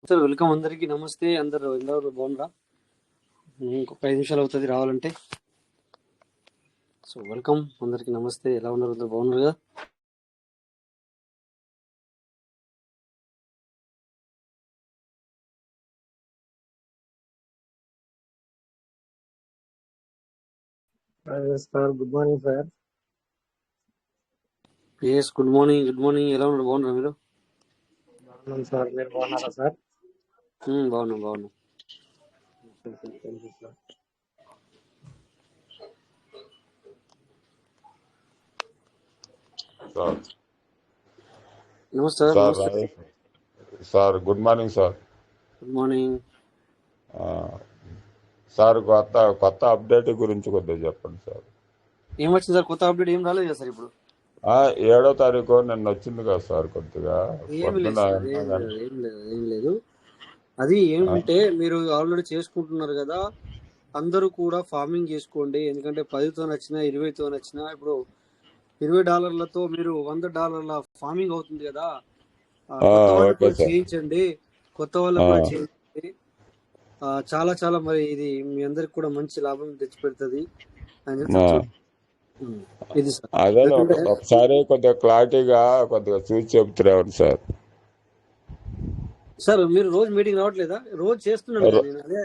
Sir welcome అందరికి నమస్తే. అందరు అందరూ బాగున్నారా? ఇంకొక 5 నిమిషాలు అవుతుంది రావాలంటే. సో వెల్కమ్ అందరికి నమస్తే. ఎలా ఉన్నారు? అందరు బాగున్నారు కదా? Sir good morning sir. Yes good morning. Good morning. ఎలా ఉన్నారు? బాగున్నారా మీరు? బాగున్నాం సార్, మీరు బాగున్నారా సార్? బాగున్నాం బాగున్నాం. నమస్తే sir. Sir good morning sir. Good morning sir. కొత్త అప్డేట్ గురించి కొద్దిగా చెప్పండి సార్. ఏమొచ్చింది సార్? కొత్త అప్డేట్ ఏం రాలేదు కదా సార్ ఇప్పుడు. 7వ తారీఖు నిన్న వచ్చింది కదా సార్. కొద్దిగా ఏం లేదు. అది ఏమంటే మీరు ఆల్రెడీ చేసుకుంటున్నారు కదా, అందరూ కూడా ఫార్మింగ్ చేసుకోండి. ఎందుకంటే 10తో నచ్చినా 20తో నచ్చినా ఇప్పుడు $20 మీరు $100 ఫార్మింగ్ అవుతుంది కదా. కొత్త వాళ్ళకు కూడా చేయించండి, కొత్త వాళ్ళకు కూడా చేయించండి. చాలా చాలా మరి ఇది మీ అందరికి కూడా మంచి లాభం తెచ్చి పెడుతుంది అని ఇది సార్. అదే ఒకసారి కొద్దిగా క్లారిటీగా కొద్దిగా చూసి చెప్తున్నారు సార్. సార్ మీరు రోజు మీటింగ్ రావట్లేదా? రోజు చేస్తున్నాను కదా నేను.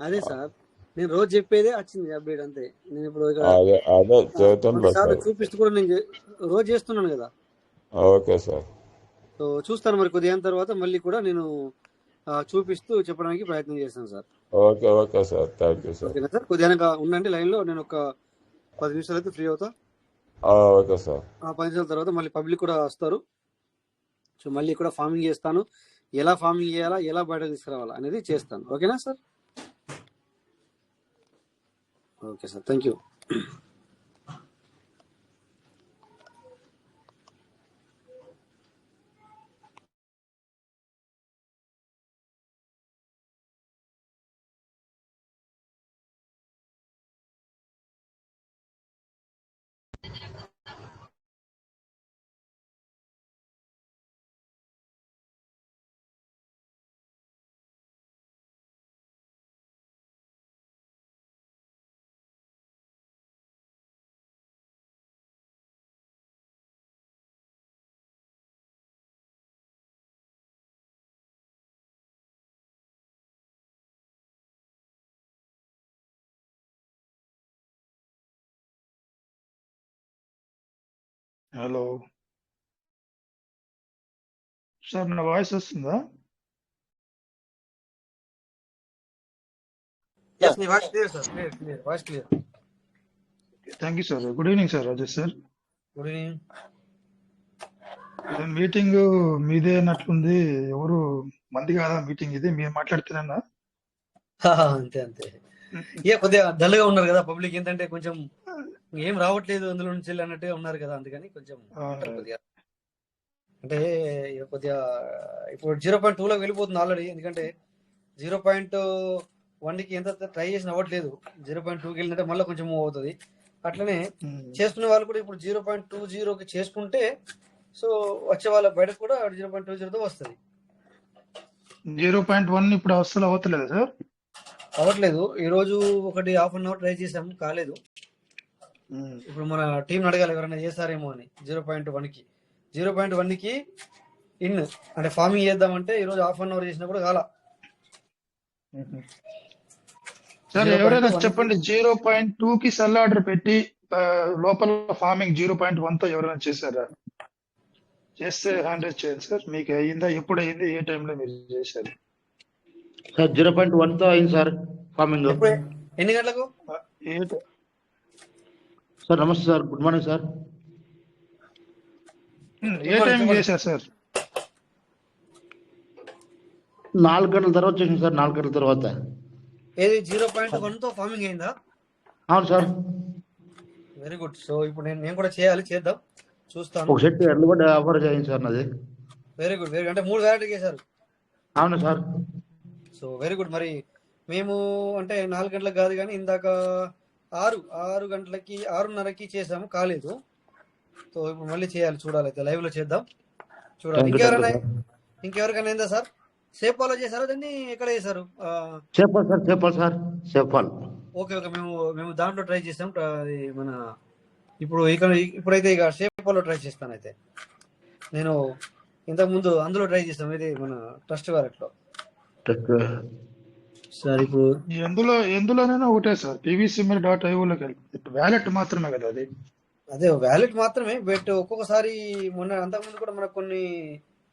అదే సార్, నేను రోజు చెప్పేదే వచ్చింది అప్డేట్ అంతే. నేను ఇప్పుడు చూపిస్తూ కూడా నేను రోజు చేస్తున్నాను కదా. Okay sir. సో చూస్తాను మరి కొద్దిగా తర్వాత మళ్ళీ కూడా నేను చూపిస్తూ చెప్పడానికి ప్రయత్నం చేస్తాను sir. Okay okay sir, thank you sir. ఓకేనా సార్? కొద్దిగా ఉండండి లైన్ లో, నేను ఒక 10 నిమిషాలు అయితే ఫ్రీ అవుతా. Okay sir. 10 నిమిషాల తర్వాత మళ్ళీ పబ్లిక్ కూడా వస్తారు. సో మళ్ళీ కూడా ఫార్మింగ్ చేస్తాను, ఎలా ఫార్మింగ్ చేయాలా, ఎలా బయట తీసుకురావాలా అనేది చేస్తాను. ఓకేనా sir? Okay sir, thank you. Hello sir, నా వాయిస్ వస్తుందా? Thank you sir. Good evening sir. Rajesh sir, good evening. Meeting మీదే అన్నట్లుంది. ఎవరు మంది కాదా మీటింగ్? ఇది మీరు మాట్లాడుతున్నా? అంతే అంతే. కొద్దిగా డల్ గా ఉన్నారు కదా పబ్లిక్. ఏంటంటే కొంచెం ఏం రావట్లేదు అందులో నుంచి అన్నట్టుగా ఉన్నారు కదా, అందుకని కొంచెం కొద్దిగా అంటే కొద్దిగా ఇప్పుడు 0.2 వెళ్ళిపోతుంది ఆల్రెడీ. ఎందుకంటే 0.1కి ఎంత ట్రై చేసిన అవ్వట్లేదు. 0.2కి వెళ్ళినట్టే మళ్ళీ కొంచెం మూవ్ అవుతుంది. అట్లనే చేసుకునే వాళ్ళు కూడా ఇప్పుడు 0.20కి చేసుకుంటే సో వచ్చే వాళ్ళ బయట కూడా 0.20తో వస్తుంది. 0.1 ఇప్పుడు అసలు అవ్వట్లేదు సార్? అవ్వట్లేదు. ఈ రోజు ఒకటి ½ అన్ అవర్ ట్రై చేసాం, కాలేదు. ఇప్పుడు మన టీం అడగాలి ఎవరైనా చేస్తారేమో అని. 0.1కి 0.1కి ఇన్ అంటే ఫార్మింగ్ చేద్దామంటే ఈ రోజు ½ అన్ అవర్ చేసినా కూడా కాల. సార్ ఎవరైనా చెప్పండి, 0.2కి సెల్ ఆర్డర్ పెట్టి లోపల ఫార్మింగ్ 0.1తో ఎవరైనా చేశారా? చేస్తే 100 చేయండి సార్. మీకు అయిందా? ఎప్పుడు అయింది? ఏ టైంలో మీరు చేశారు? సార్ 0.1తో అయింది సార్ ఫార్మింగ్. ఎన్ని గంటలకు సార్? నమస్తే సార్, గుడ్ మార్నింగ్ సార్. ఏ టైం చేశారు సార్? 4 గంటల తర్వాత చేసింది సార్. 4 గంటల తర్వాత. ఏది 0.1తో ఫార్మింగ్ అయిందా? అవును సార్. Very good. సో ఇప్పుడు నేను కూడా చేయాలి, చేద్దాం, చూస్తాను. ఒక సెట్ ఎర్లు కూడా ఆఫర్ చేయండి సార్ నాది. Very good. వెరీ అంటే 3 వెరైటీ చేశారు? అవును సార్. So very good. మరి మేము అంటే 4 గంటలకు కాదు కానీ ఇందాక 6 గంటలకి 6:30కి చేసాము, కాలేదు. సో ఇప్పుడు మళ్ళీ చేయాలి, చూడాలి, అయితే లైవ్ లో చేద్దాం, చూడాలి. ఇంకెవరికైనా అయిందా సార్? సేఫ్ ఫాలో చేశారా దాన్ని ఎక్కడ చేశారు? సేఫాల్ సార్, సేఫాల్ సార్, సేఫాల్. ఓకే ఓకే, మేము దాంట్లో ట్రై చేసాం. అది మన ఇప్పుడైతే ఇక సేఫ్ ఫాలో ట్రై చేస్తాను. అయితే నేను ఇంతకుముందు అందులో ట్రై చేస్తాం, ఇది మన ట్రస్ట్ వ్యాలెట్లో. సార్ ఇప్పుడు ఎందులోనైనా ఒకటే సార్, pvsimil.ioలోకి వెళ్ళి వ్యాలెట్ మాత్రమే కదా అది. అదే వ్యాలెట్ మాత్రమే, బట్ ఒక్కొక్కసారి అంతకుముందు కూడా మనకు కొన్ని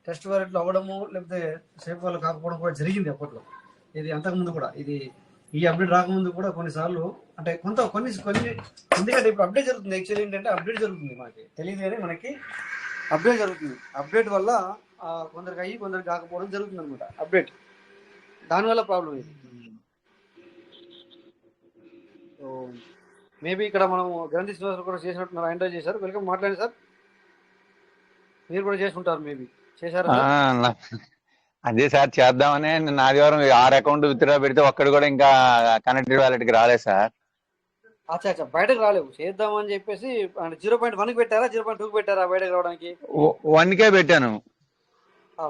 టెస్ట్ వ్యాలెట్లు అవ్వడము లేకపోతే సేఫ్ వాళ్ళు కాకపోవడం కూడా జరిగింది అప్పట్లో. ఇది అంతకుముందు కూడా, ఇది ఈ అప్డేట్ రాకముందు కూడా కొన్నిసార్లు, అంటే కొన్ని ఎందుకంటే ఇప్పుడు అప్డేట్ జరుగుతుంది. యాక్చువల్లీ ఏంటంటే అప్డేట్ జరుగుతుంది, మనకి తెలియదు కానీ మనకి అప్డేట్ జరుగుతుంది. అప్డేట్ వల్ల కొందరికి అయ్యి కొందరికి కాకపోవడం జరుగుతుంది అనమాట. అప్డేట్ దానివల్ల ప్రాబ్లం ఇది. సో మేబీ ఇక్కడ మనం గ్రంథి శ్రీనివాసరావు కూడా చేసినట్టున్నారు, ఎంటర్ చేశారు. వెల్కమ్, మాట్లాడండి సార్. మీరు కూడా చేసుకుంటారు, మేబీ చేశారా? అదే సార్ చేద్దామని నిన్న ఆదివారం 6 అకౌంట్ విత్డ్రా పెడితే ఒక్కడు కూడా ఇంకా కనెక్టెడ్ వ్యాలెట్ కి రాలేదు సార్. అచ్చా బయటకు రాలేవు, చేద్దామని చెప్పేసి 0.1కి పెట్టారా, 0.2కి పెట్టారా బయటకు రావడానికి? 1కే పెట్టాను.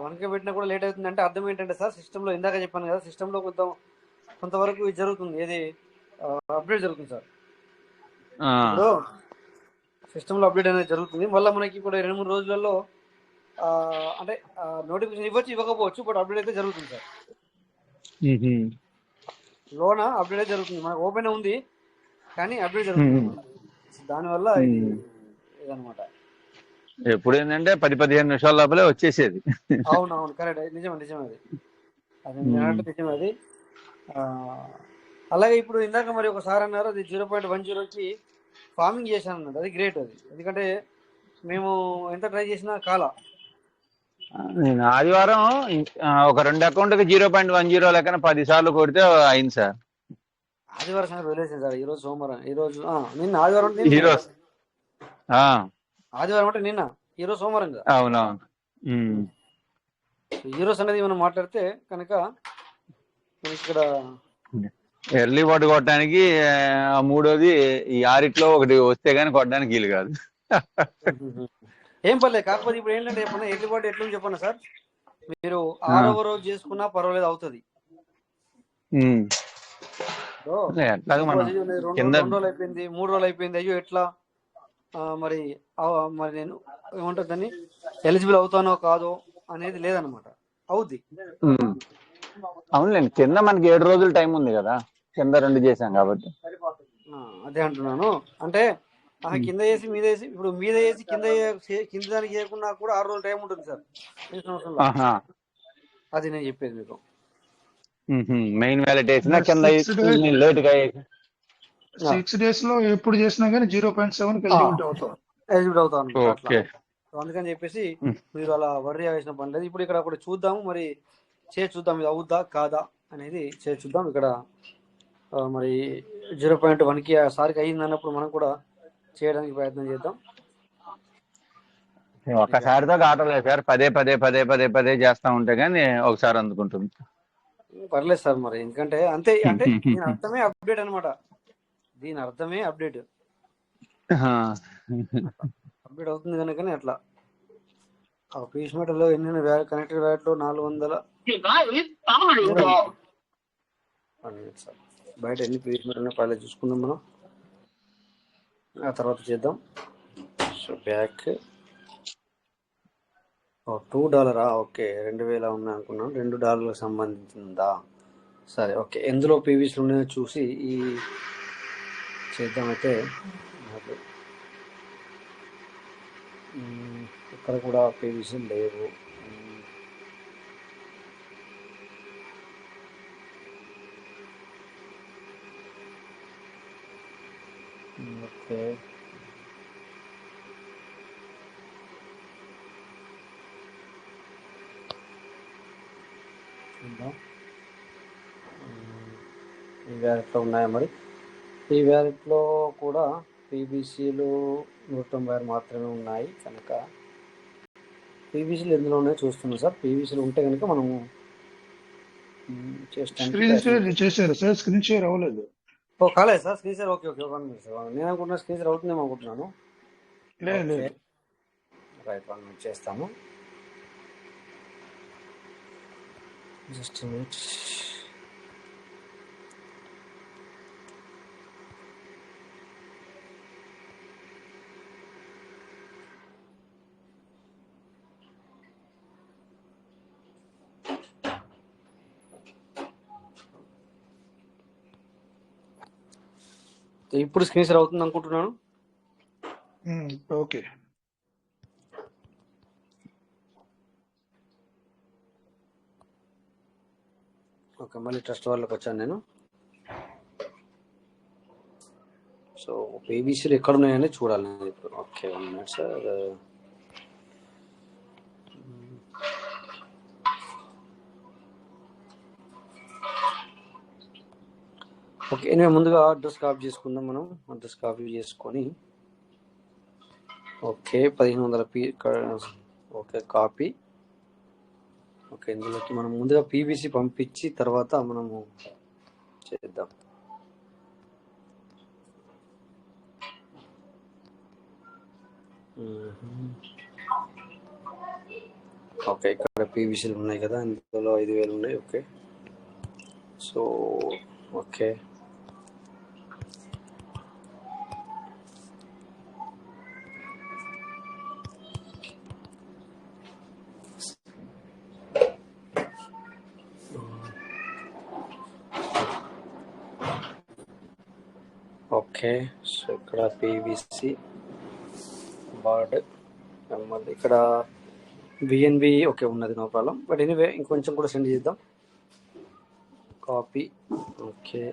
1కే పెట్టినా కూడా లేట్ అవుతుంది. అంటే అర్థం ఏంటంటే సార్, సిస్టంలో ఇందాక చెప్పాను కదా, సిస్టంలో కొంతవరకు ఇది జరుగుతుంది, ఏది అప్డేట్ జరుగుతుంది సార్. ఇప్పుడు సిస్టంలో అప్డేట్ అనేది జరుగుతుంది. మళ్ళీ మనకి ఇప్పుడు 2-3 రోజులలో అంటే నోటిఫికేషన్ ఇవ్వకపోవచ్చు, బట్ అప్డేట్ అయితే జరుగుతుంది సార్. లోన అప్డేట్ అయితే జరుగుతుంది, మనకు ఓపెన్ ఉంది కానీ అప్డేట్ జరుగుతుంది. దానివల్ల ఇదనమాట. ఎప్పుడు ఏంటంటే 10-15 నిమిషాల లోపలే వచ్చేసేది. అవునవును, కరెక్ట్, నిజం అది నిజం అది. అలాగే ఇప్పుడు ఇందాక మరి ఒకసారి అన్నారు, అది 0.10కి ఫార్మింగ్ చేశాను అన్నది. అది గ్రేట్ అది, ఎందుకంటే మేము ఎంత ట్రై చేసినా కాలా. నేను ఆదివారం ఒక 2 అకౌంట్కి 0.10 లెక్కన 10 సార్లు కొడితే అయింది సార్. ఆదివారం సంగతి వదిలేసింది సార్. ఈరోజు సోమవారం, ఈరోజు నిన్న ఆదివారం, ఆదివారం అంటే నిన్న, ఈరోజు సోమవారం కదా. అవునవును. ఈరోజు అనేది మనం మాట్లాడితే కనుక ఇక్కడ ఎర్లీ బర్డ్ కొట్టడానికి మూడోది ఈ 6 ఒకటి వస్తే గానీ కొట్టడానికి వీలు కాదు. ఏం పర్లేదు. కాకపోతే ఇప్పుడు ఏంటంటే చెప్పండి, ఎర్లీ బర్డ్ ఎట్లా చెప్పండి సార్, మీరు 6వ రోజు చేసుకున్నా పర్వాలేదు, అవుతుంది. 2 రోజులు అయిపోయింది, 3 రోజులు అయిపోయింది, అయ్యో ఎట్లా మరి నేను ఏమంటుంది దాన్ని, ఎలిజిబుల్ అవుతానో కాదో అనేది లేదనమాట, అవుద్ది. అవునులేండి, కింద మనకి 7 రోజులు టైం ఉంది కదా, కింద 2 చేసాం కాబట్టి. అదే అంటున్నాను. అంటే కింద వేసి మీద వేసి, ఇప్పుడు మీద వేసి కింద దానికి చేయకుండా కూడా 6 రోజులు టైం ఉంటుంది సార్. అది నేను చెప్పేది మీకు. మెయిన్ వ్యాలెట్ వేసినా కింద లేట్ గా 6 days లో ఎప్పుడు చేసినా కానీ 0.7 ఎలిజిబుల్ అవుతాను. అందుకని చెప్పేసి మీరు అలా వర్రీ వేసిన పని లేదు. ఇప్పుడు ఇక్కడ కూడా చూద్దాము, మరి చేసి చూద్దాం, ఇది అవుద్దా కాదా అనేది చేసి చూద్దాం. ఇక్కడ మరి 0.1కి సారికి అయింది అన్నప్పుడు మనం కూడా చేయడానికి ప్రయత్నం చేద్దాం. ఒక్కసారితో కావట్లేదు సార్, పదే చేస్తా ఉంటే గానీ ఒకసారి అందుకుంటుంది. పర్లేదు సార్, మరి ఎందుకంటే అంతే, అంటే దీని అర్థమే అప్డేట్ అనమాట. దీని అర్థమే అప్డేట్ అవుతుంది కనుకనే అట్లా. పీస్ మీటర్ లో ఎన్ని కనెక్టెడ్ వ్యాలెట్ లో 400 బయట ఎన్ని పీస్ మీటర్ పర్లేదు చూసుకుందాం మనం, ఆ తర్వాత చేద్దాం. So back $2, okay. 2000 ఉన్నాయి అనుకున్నాను, $2 సంబంధించిందా? సరే, ఓకే. ఎందులో పీవీసీలు ఉన్నాయో చూసి ఈ చేద్దామైతే. ఇక్కడ కూడా పీవీసీ లేవు. ఓకే, ఈ వ్యాలెట్లో ఉన్నాయా? మరి ఈ వ్యాలెట్లో కూడా పీబీసీలు 196 మాత్రమే ఉన్నాయి కనుక పీబీసీలు ఎందులో ఉన్నాయో చూస్తున్నాం సార్. పీబీసీలు ఉంటే కనుక మనము చేశారు సార్. స్క్రీన్ షేర్ అవ్వలేదు. కాలేదు సార్ స్క్రీన్ షేర్. ఓకే, నేను అనుకుంటున్నా స్క్రీన్ షేర్ అవుతుందేమో అనుకుంటున్నాను. రైట్, 1 మినిట్ చేస్తాము. Just minute. ఇప్పుడు స్క్రీన్ షేర్ అవుతుంది అనుకుంటున్నాను. ఓకే. ఓకే, మళ్ళీ ట్రస్ట్ వాళ్ళకి వచ్చాను నేను. సో పీబీసీలు ఎక్కడ ఉన్నాయని చూడాలి నేను ఇప్పుడు. Okay, 1 minute sir. ఓకే, నేను ముందుగా అడ్రస్ కాపీ చేసుకుందాం. మనం అడ్రస్ కాపీ చేసుకొని ఓకే 1500 ఓకే కాపీ. ఓకే, ఇందులోకి మనం ముందుగా పీబీసీ పంపించి తర్వాత మనము చేద్దాం. ఓకే, ఇక్కడ పీబీసీలు ఉన్నాయి కదా, ఇందులో 5000 ఉన్నాయి. Okay, so okay okay. So ఇక్కడ పీవీసీ బార్డ్ మళ్ళీ ఇక్కడ బిఎన్బి ఓకే ఉన్నది, నో ప్రాబ్లం. బట్ ఎనీవే ఇంకొంచెం కూడా సెండ్ చేద్దాం. కాపీ. ఓకే,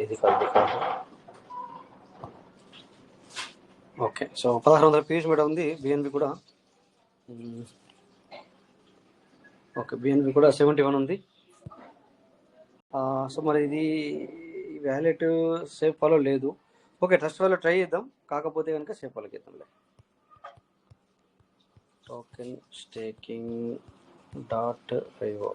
ఇది కాదు. ఓకే, సో 1600 పీస్ మీద ఉంది బిఎన్బి కూడా. ఓకే, బిఎన్బి కూడా 71 ఉంది. సో మరి ఇది వ్యాలెట్ సేఫ్ ఫాలో లేదు. ఓకే, ట్రస్ట్ ఫాలో ట్రై చేద్దాం, కాకపోతే కనుక సేఫ్ ఫాలోకి ఇద్దాంలే. Token staking .io.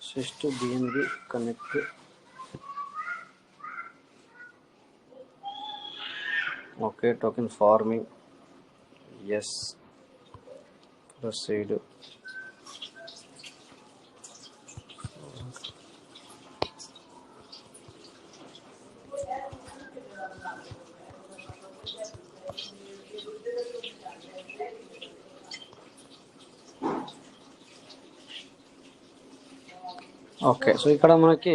switch to BNB connect. Okay, token farming. Yes, proceed. Okay, so ఇక్కడ మనకి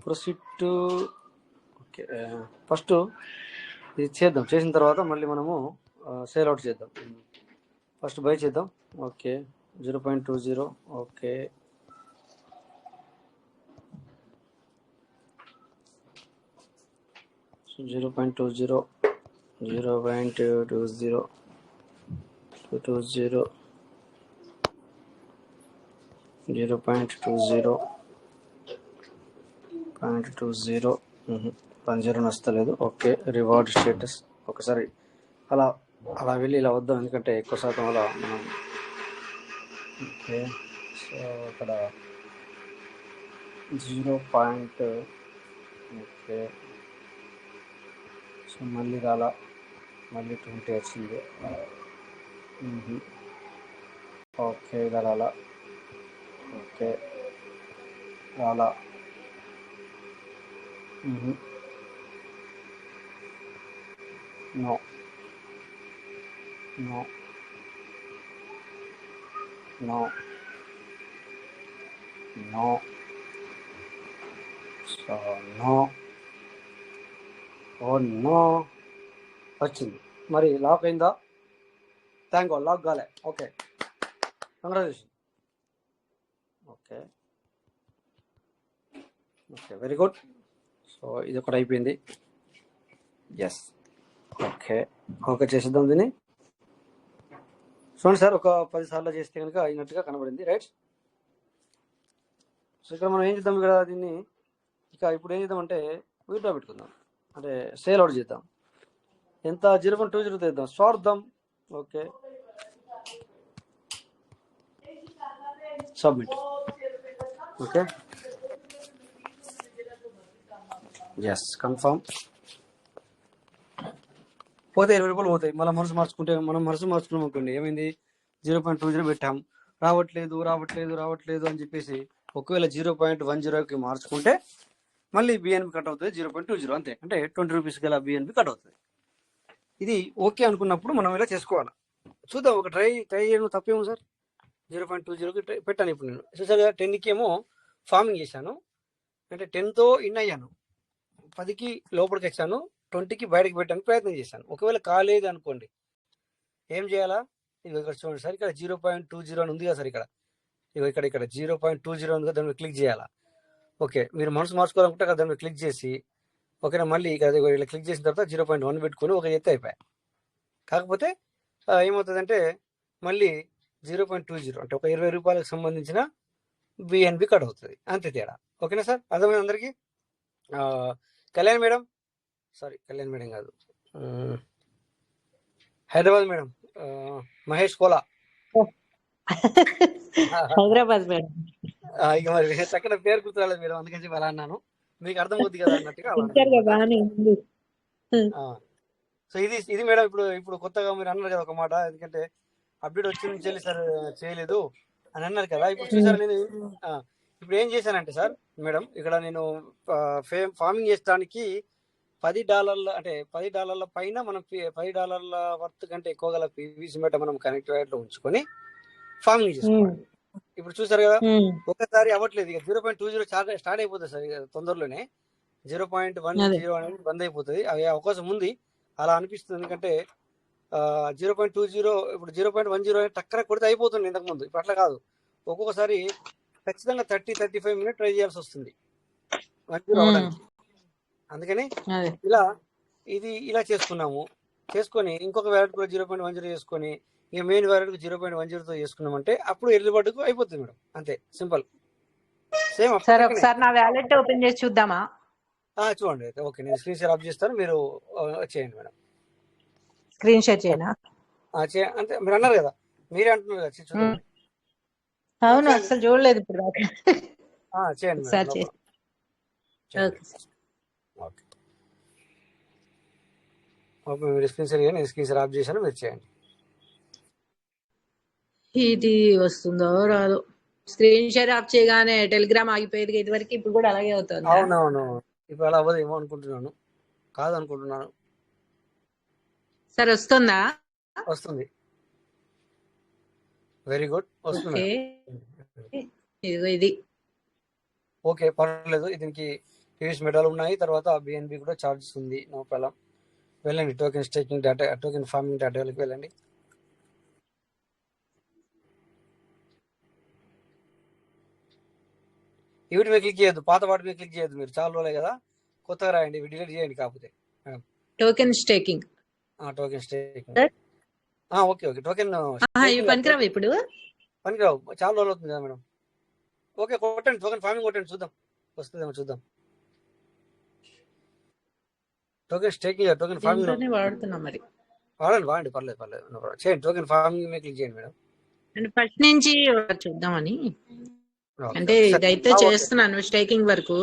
ప్రొసీడ్ టు ఓకే ఫస్ట్ ఇది చేద్దాం. చేసిన తర్వాత మళ్ళీ మనము సేల్ అవుట్ చేద్దాం. ఫస్ట్ బై చేద్దాం. ఓకే 0.20. ఓకే, సో 0.20 0.20 0.20 0.20 నచ్చలేదు. ఓకే, రివార్డ్ స్టేటస్ ఒకసారి అలా అలా వెళ్ళి ఇలా వద్దాం, ఎందుకంటే ఎక్కువ శాతం అలా మనం. ఓకే, సో ఇక్కడ 0. ఓకే, సో మళ్ళీ రాలా, మళ్ళీ 20 వచ్చింది. ఓకే, ఇలా రాలా. ఓకే, రాలా. No no no no so no. Oh no వచ్చింది. మరి లాక్ అయిందా? థ్యాంక్ గాడ్, లాక్ కాలే. Okay, congratulation. Okay okay, very good. So so ఇది ఒకటి అయిపోయింది. ఎస్, ఓకే ఓకే చేసేద్దాం దీన్ని. చూడండి సార్, ఒక 10 సార్లు చేస్తే కనుక అయినట్టుగా కనబడింది, రైట్. సో ఇక్కడ మనం ఏం చేద్దాం, ఇక్కడ దీన్ని ఇక ఇప్పుడు ఏం చేద్దామంటే విత్డ్రా పెట్టుకుందాం, అంటే సేల్ అవుట్ చేద్దాం. ఎంత 0.20 తెద్దాం, స్వార్థం. Okay, submit. Okay, yes, confirm. పోతే 20 రూపాయలు పోతాయి. మనం మనసు మార్చుకున్నాం అనుకోండి, ఏమైంది 0.20 పెట్టాం, రావట్లేదు అని చెప్పేసి ఒకవేళ 0.10కి మార్చుకుంటే మళ్ళీ బిఎన్బి కట్ అవుతుంది 0.20, అంతే. అంటే 20 రూపీస్ గల బిఎన్బి కట్ అవుతుంది. ఇది ఓకే అనుకున్నప్పుడు మనం ఇలా చేసుకోవాలి. చూద్దాం, ఒక ట్రై చేయడం తప్పేమో సార్. 0.20కి పెట్టాను. ఇప్పుడు నేను చూసాగా 10కి ఏమో ఫార్మింగ్ చేశాను, అంటే 10తో ఇన్ అయ్యాను, 10కి లోపలికి వచ్చాను, 20కి బయటకు పెట్టడానికి ప్రయత్నం చేశాను. ఒకవేళ కాలేదు అనుకోండి, ఏం చేయాలా? ఇది ఇక్కడ చూడండి సార్, ఇక్కడ 0.20 అని ఉంది కదా సార్, ఇక్కడ 0.20 ఉంది కదా, దాని మీద క్లిక్ చేయాలా. ఓకే, మీరు మనసు మార్చుకోవాలనుకుంటే దాని మీద క్లిక్ చేసి ఓకేనా, మళ్ళీ ఇక్కడ క్లిక్ చేసిన తర్వాత 0.1 పెట్టుకొని ఒక ఎత్తు అయిపోయాయి. కాకపోతే ఏమవుతుందంటే మళ్ళీ 0.20 అంటే ఒక 20 రూపాయలకు సంబంధించిన బిఎన్బి కట్ అవుతుంది, అంతే తేడా. ఓకేనా సార్, అర్థమైంది అందరికీ? కళ్యాణ్ మేడం కాదు, హైదరాబాద్ మేడం, మహేష్ కోలా, హైదరాబాద్ మేడం. ఇక మరి చక్కగా పేరు గుర్తురాలేదు మేడం, అందుకని చెప్పి అలా అన్నాను, మీకు అర్థం అవుతుంది కదా అన్నట్టుగా. సో ఇది మేడం, ఇప్పుడు కొత్తగా మీరు అన్నారు కదా ఒక మాట, ఎందుకంటే అప్డేట్ వచ్చి నుంచి సార్ చేయలేదు అని అన్నారు కదా. ఇప్పుడు చూసారు, నేను ఇప్పుడు ఏం చేశానంటే సార్ మేడం, ఇక్కడ నేను ఫార్మింగ్ చేసడానికి $10 అంటే $10 పైన మనం $10 వర్త్ కంటే ఎక్కువ గల పీవీసీ మెట మనం కనెక్ట్ వైర్లో ఉంచుకొని ఫార్మింగ్ చేసుకోవాలి. ఇప్పుడు చూసారు కదా, ఒకసారి అవ్వట్లేదు, ఇక 0.20 స్టార్ట్ అయిపోతుంది సార్, ఇక తొందరలోనే 0.10 అనేది బంద్ అయిపోతుంది. అవి అవకాశం ఉంది, అలా అనిపిస్తుంది. ఎందుకంటే 0.20 ఇప్పుడు 0.10 అనేది టక్కన కొడితే అయిపోతుంది ఇంతకుముందు. ఇప్పుడు అట్లా కాదు, ఒక్కొక్కసారి ఖచ్చితంగా 30-35 మినిట్ ట్రై చేయాల్సి వస్తుంది 10 అవ్వడానికి. అందుకని ఇలా చేసుకొని ఇంకొక వ్యాలెట్ కూడా 0.10 చేసుకొని ఇక మెయిన్ వ్యాలెట్ 0.10తో చేసుకున్నామంటే అప్పుడు ఎర్లీబర్డ్కు అయిపోతుంది మేడం, అంతే సింపుల్. సేమ్ సార్ ఒకసారి నా వ్యాలెట్ ఓపెన్ చేసి చూద్దామా? చూడండి అయితే. ఓకే, నేను స్క్రీన్ షేర్ ఆఫ్ చేస్తాను, మీరు చేయండి మేడం. స్క్రీన్ షేర్ చేయనా? అంతే, మీరు అన్నారు కదా, మీరే అంటున్నారు కదా, చూద్దాం. అవును, అసలు చూడలేదు ఇప్పుడు చేయండి సార్. ఓకే, మీరు స్క్రీన్ షేర్ చేయండి, నేను స్క్రీన్ షేర్ ఆఫ్ చేశాను, మీరు చేయండి. ఇది వస్తుందో రాదు. స్క్రీన్ షేర్ ఆఫ్ చేయగానే టెలిగ్రామ్ ఆగిపోయేది ఇది వరకు, ఇప్పుడు కూడా అలాగే అవుతుంది. అవునవును, ఇప్పుడు అలా అవ్వదు ఏమో అనుకుంటున్నాను, కాదు అనుకుంటున్నాను. సార్ వస్తుందా? వస్తుంది, వెరీ గుడ్, వస్తుంది. ఇది ఓకే, పర్వాలేదు. దీనికి పీవీసీ మెటాలు ఉన్నాయి, తర్వాత బిఎన్బి కూడా చార్జెస్ ఉంది, నో ప్రాబ్లం. వెళ్ళండి, token staking data, token farming డేటాకి వెళ్ళండి. వీటి మీద క్లిక్ చేయొద్దు, పాత వాటి మీద క్లిక్ చేయొద్దు, మీరు చాలా రోజులే కదా, కొత్తగా రాయండి, ఇవి డిలీట్ చేయండి. కాకపోతే token staking, token staking. Okay token పనికిరావు, ఇప్పుడు పనికిరావు, చాలా రోజులు అవుతుంది కదా మేడం. ఓకే, కొట్టండి, టోకెన్ ఫార్మింగ్ కొట్టండి, చూద్దాం వస్తుందేమో చూద్దాం. టోకెన్ స్టేకింగ్, టోకెన్ ఫార్మింగ్ వాడుతున్నాం, మరి వాడండి, పర్లేదు చేయండి. టోకెన్ ఫార్మింగ్ మీద క్లిక్ చేయండి మేడం. అంటే ఫస్ట్ నుంచి చూద్దామని, అంటే ఇదైతే చేస్తున్నాను స్టేకింగ్ వరకు,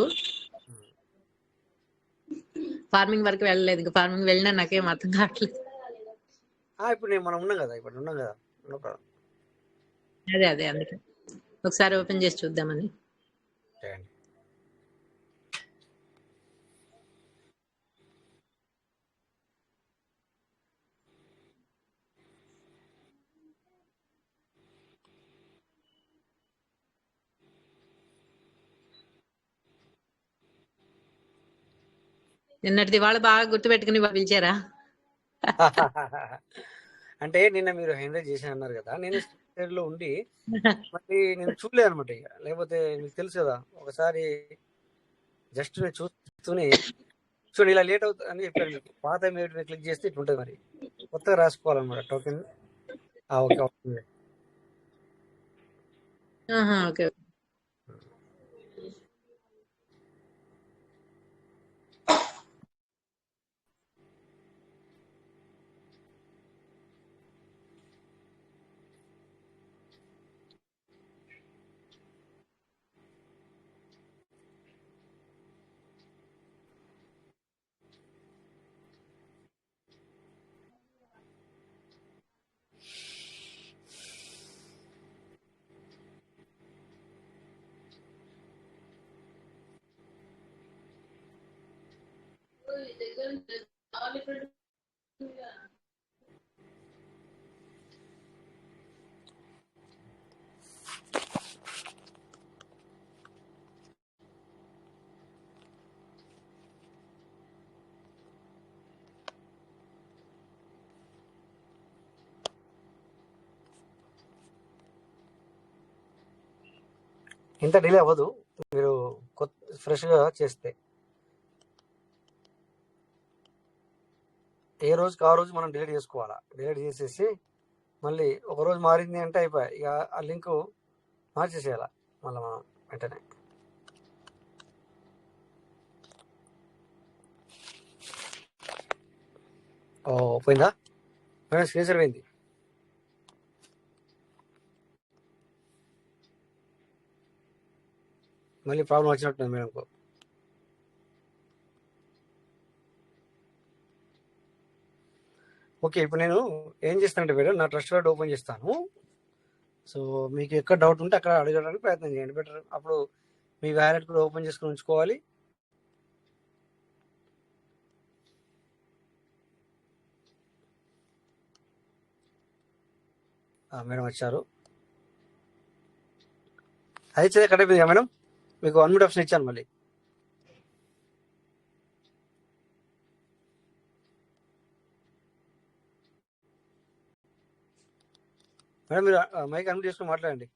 ఫార్మింగ్ వరకు వెళ్ళలేదు. ఇంకా ఫార్మింగ్ వెళ్ళినా నాకేం అర్థం కావట్లేదు. ఇప్పుడు మనం ఉన్నాం కదా, నో ప్రాబ్లం. అదే అందుకే ఒకసారి ఓపెన్ చేసి చూద్దామని. చేయండి. నిన్నటిది వాళ్ళు బాగా గుర్తుపెట్టుకుని పిలిచారా? అంటే నిన్న మీరు హ్యాండిల్ చేసి అన్నారు కదా, నేను లో ఉండి మళ్ళీ నేను చూడలేదు అనమాట. ఇక లేకపోతే మీకు తెలుసు కదా, ఒకసారి జస్ట్ నేను చేస్తూనే చూడండి ఇలా లేట్ అవుతుంది అని చెప్పారు మీకు. పాత మెయిల్ క్లిక్ చేస్తే ఇట్లా ఉంటుంది. మరి కొత్తగా రాసుకోవాలన్నమాట టోకెన్. ఓకే అవుతుంది. ఓకే. ఇంత డిలే అవ్వదు మీరు ఫ్రెష్గా చేస్తే. ఏ రోజుకి ఆ రోజు మనం డిలీట్ చేసుకోవాలా. డిలీట్ చేసేసి మళ్ళీ ఒక రోజు మారింది అంటే అయిపోయాయి. ఇక ఆ లింక్ మార్చేసేయాల మళ్ళీ మనం వెంటనే. పోయిందా మేడం? స్క్రీన్ షేర్ పోయింది. మళ్ళీ ప్రాబ్లం వచ్చినట్టుంది మేడంకు. ఓకే, ఇప్పుడు నేను ఏం చేస్తానంటే మేడం, నా ట్రస్ట్ వాలెట్ ఓపెన్ చేస్తాను. సో మీకు ఎక్కడ డౌట్ ఉంటే అక్కడ అడగడానికి ప్రయత్నం చేయండి. బెటర్ అప్పుడు మీ వ్యాలెట్ కూడా ఓపెన్ చేసుకుని ఉంచుకోవాలి. మేడం వచ్చారు. అది కట్ అయిపోయింది మేడం. మీకు 1 minute ఆప్షన్ ఇచ్చాను. మళ్ళీ మేడం మీరు మైక్ అన్మ్యూట్ చేసుకుని మాట్లాడండి.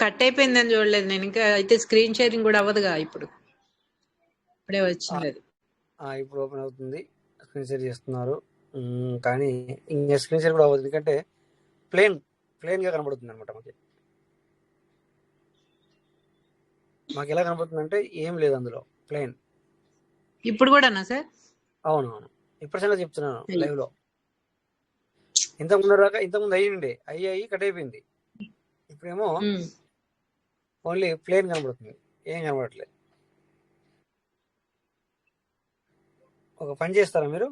కట్ అయిపోయిందని చూడలేదు నేను ఇంకా. అయితే స్క్రీన్ షేరింగ్ కూడా అవ్వదుగా ఇప్పుడు. ఇప్పుడే వచ్చింది అది. ఇప్పుడు ఓపెన్ అవుతుంది. స్క్రీన్ షేర్ చేస్తున్నారు కానీ ఇంకా స్క్రీన్ షేర్ కూడా అవ్వదు. ఎందుకంటే ప్లేన్గా కనబడుతుంది అనమాట. మాకు ఎలా కనబడుతుంది అంటే ఏం లేదు అందులో, ప్లేన్. ఇప్పుడు కూడానా సార్? అవునవును, ఇప్పుడు సంగతి చెప్తున్నాను లైవ్ లో. ఇంతకుముందు అయ్యి కట్ అయిపోయింది. ఇప్పుడేమో ఓన్లీ ప్లేన్ కనబడుతుంది, ఏం కనబడట్లేదు. ఒక పని చేస్తారా మీరు?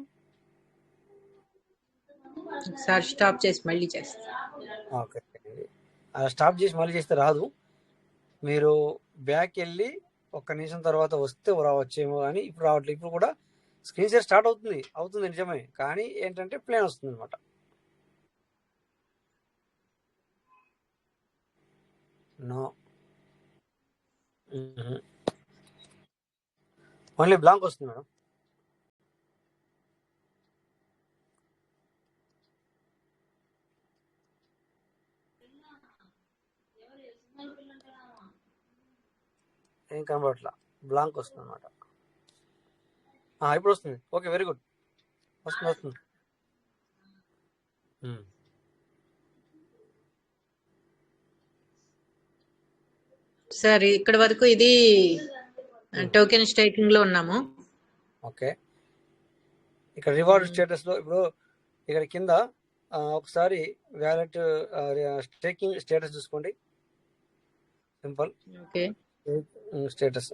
సార్ స్టాప్ చేసి మళ్ళీ చేస్తా. ఓకే, అలా స్టాప్ చేసి మళ్ళీ చేస్తే రాదు. మీరు బ్యాక్ వెళ్ళి 1 నిమిషం తర్వాత వస్తే రావచ్చేమో, కానీ ఇప్పుడు రావట్లేదు. ఇప్పుడు కూడా స్క్రీన్ షేర్ స్టార్ట్ అవుతుంది నిజమే, కానీ ఏంటంటే ప్లేన్ వస్తుంది అనమాట. నో, ఓన్లీ బ్లాంక్ వస్తుంది మేడం. ఏం కనబడట్లా, బ్లాంక్ వస్తుంది అనమాట. ఇప్పుడు వస్తుంది. Okay, very good. వస్తుంది. సార్ ఇక్కడ వరకు ఇది టోకెన్ స్టేకింగ్ లో ఉన్నాము. ఓకే, ఇక్కడ రివార్డ్ స్టేటస్ లో ఇప్పుడు ఇక్కడ కింద ఒకసారి వ్యాలెట్ స్టేకింగ్ స్టేటస్ చూసుకోండి. Simple. Okay, status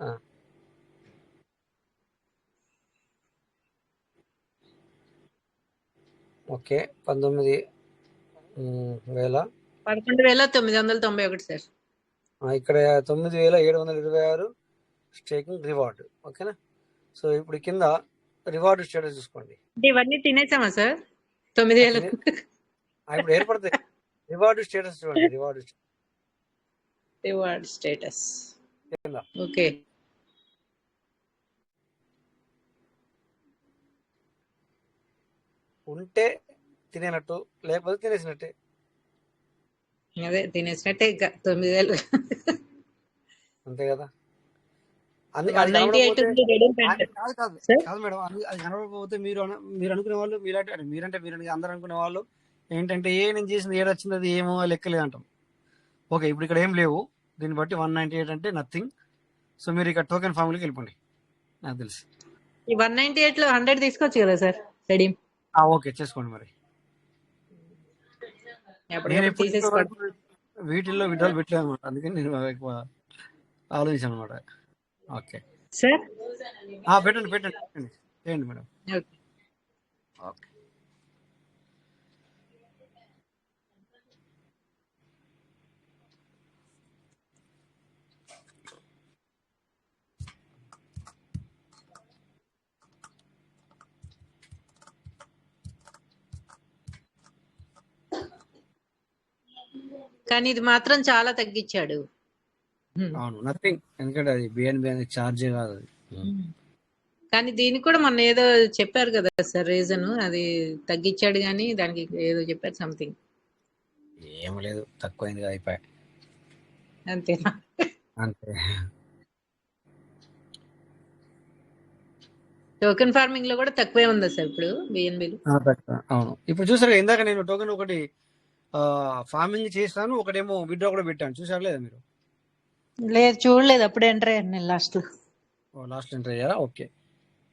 okay 11,991 sir. ఇక్కడ 9,726 స్టేకింగ్ రివార్డ్. ఓకేనా? సో ఇప్పుడు కింద రివార్డ్ స్టేటస్ చూసుకోండి. ఇవన్నీ తినేసామా సార్? 9,000 ఇప్పుడు ఏర్పడుతుంది. రివార్డ్ స్టేటస్ చూడండి. Reward status. ఓకే, ఉంటే తినేనట్టు, లేకపోతే తినేసినట్టే. అదే తినేసినట్టే. ఇంకా 9,000 అంతే కదా. అది 198 కనబడకపోతే రెడీ కాదు పెంట్ కాదు కాదు సార్. కాదు మేడం, అది కనబడకపోతే మీరు అనుకునే వాళ్ళు మీలాంటి అంటే మీరంటే అందరు అనుకునే వాళ్ళు ఏంటంటే నేను చేసింది ఏడొచ్చింది అది ఏమో లెక్కలేదు అంటాం. ఓకే, ఇప్పుడు ఇక్కడ ఏం లేవు, దీన్ని బట్టి 198 అంటే నథింగ్. సో మీరు ఇక్కడ టోకెన్ ఫామ్లోకి వెళ్ళిపోండి నాకు తెలిసి. ఈ 198 లో 100 తీసుకోవచ్చు కదా సార్ రెడీ. ఓకే, చేసుకోండి మరి. నేను ఎప్పటికప్పుడు ఎప్పుడు తీసేసుకోండి. ఇప్పటివరకు వీటిల్లో విడ్రాల్ పెట్టలేదు అనమాట, అందుకని నేను ఎక్కువ ఆలోచించాను అనమాట. ఓకే, సార్ పెట్టండి పెట్టండి పెట్టండి చేయండి మేడం. ఓకే. ఓకే, కానీ ఇది మాత్రం చాలా తగ్గించాడు. అవును, నథింగ్, ఎందుకంటే అది బిఎన్బి అనేది ఛార్జే కాదు అది. కానీ దీనికి కూడా మొన్న ఏదో చెప్పారు కదా సార్ రీజన్, అది తగ్గించాడు కానీ దానికి ఏదో చెప్పారు సంథింగ్. ఏం లేదు, తక్కువైంది కదా, అయిపోయి అంతేనా? అంతే. టోకెన్ ఫార్మింగ్ లో కూడా తక్కువే ఉందా సార్ ఇప్పుడు బిఎన్బిలు? అవును, ఇప్పుడు చూసారు ఇందాక నేను టోకెన్ ఒకటి ఫార్మింగ్ చేస్తాను, ఒకటేమో విడ్రా కూడా పెట్టాను, చూసారు లేదా మీరు? లేదు చూడలేదు, అప్పుడే ఎంటర్ అయ్యాను నేను లాస్ట్ లో. లాస్ట్ ఎంటర్ అయ్యారా? ఓకే,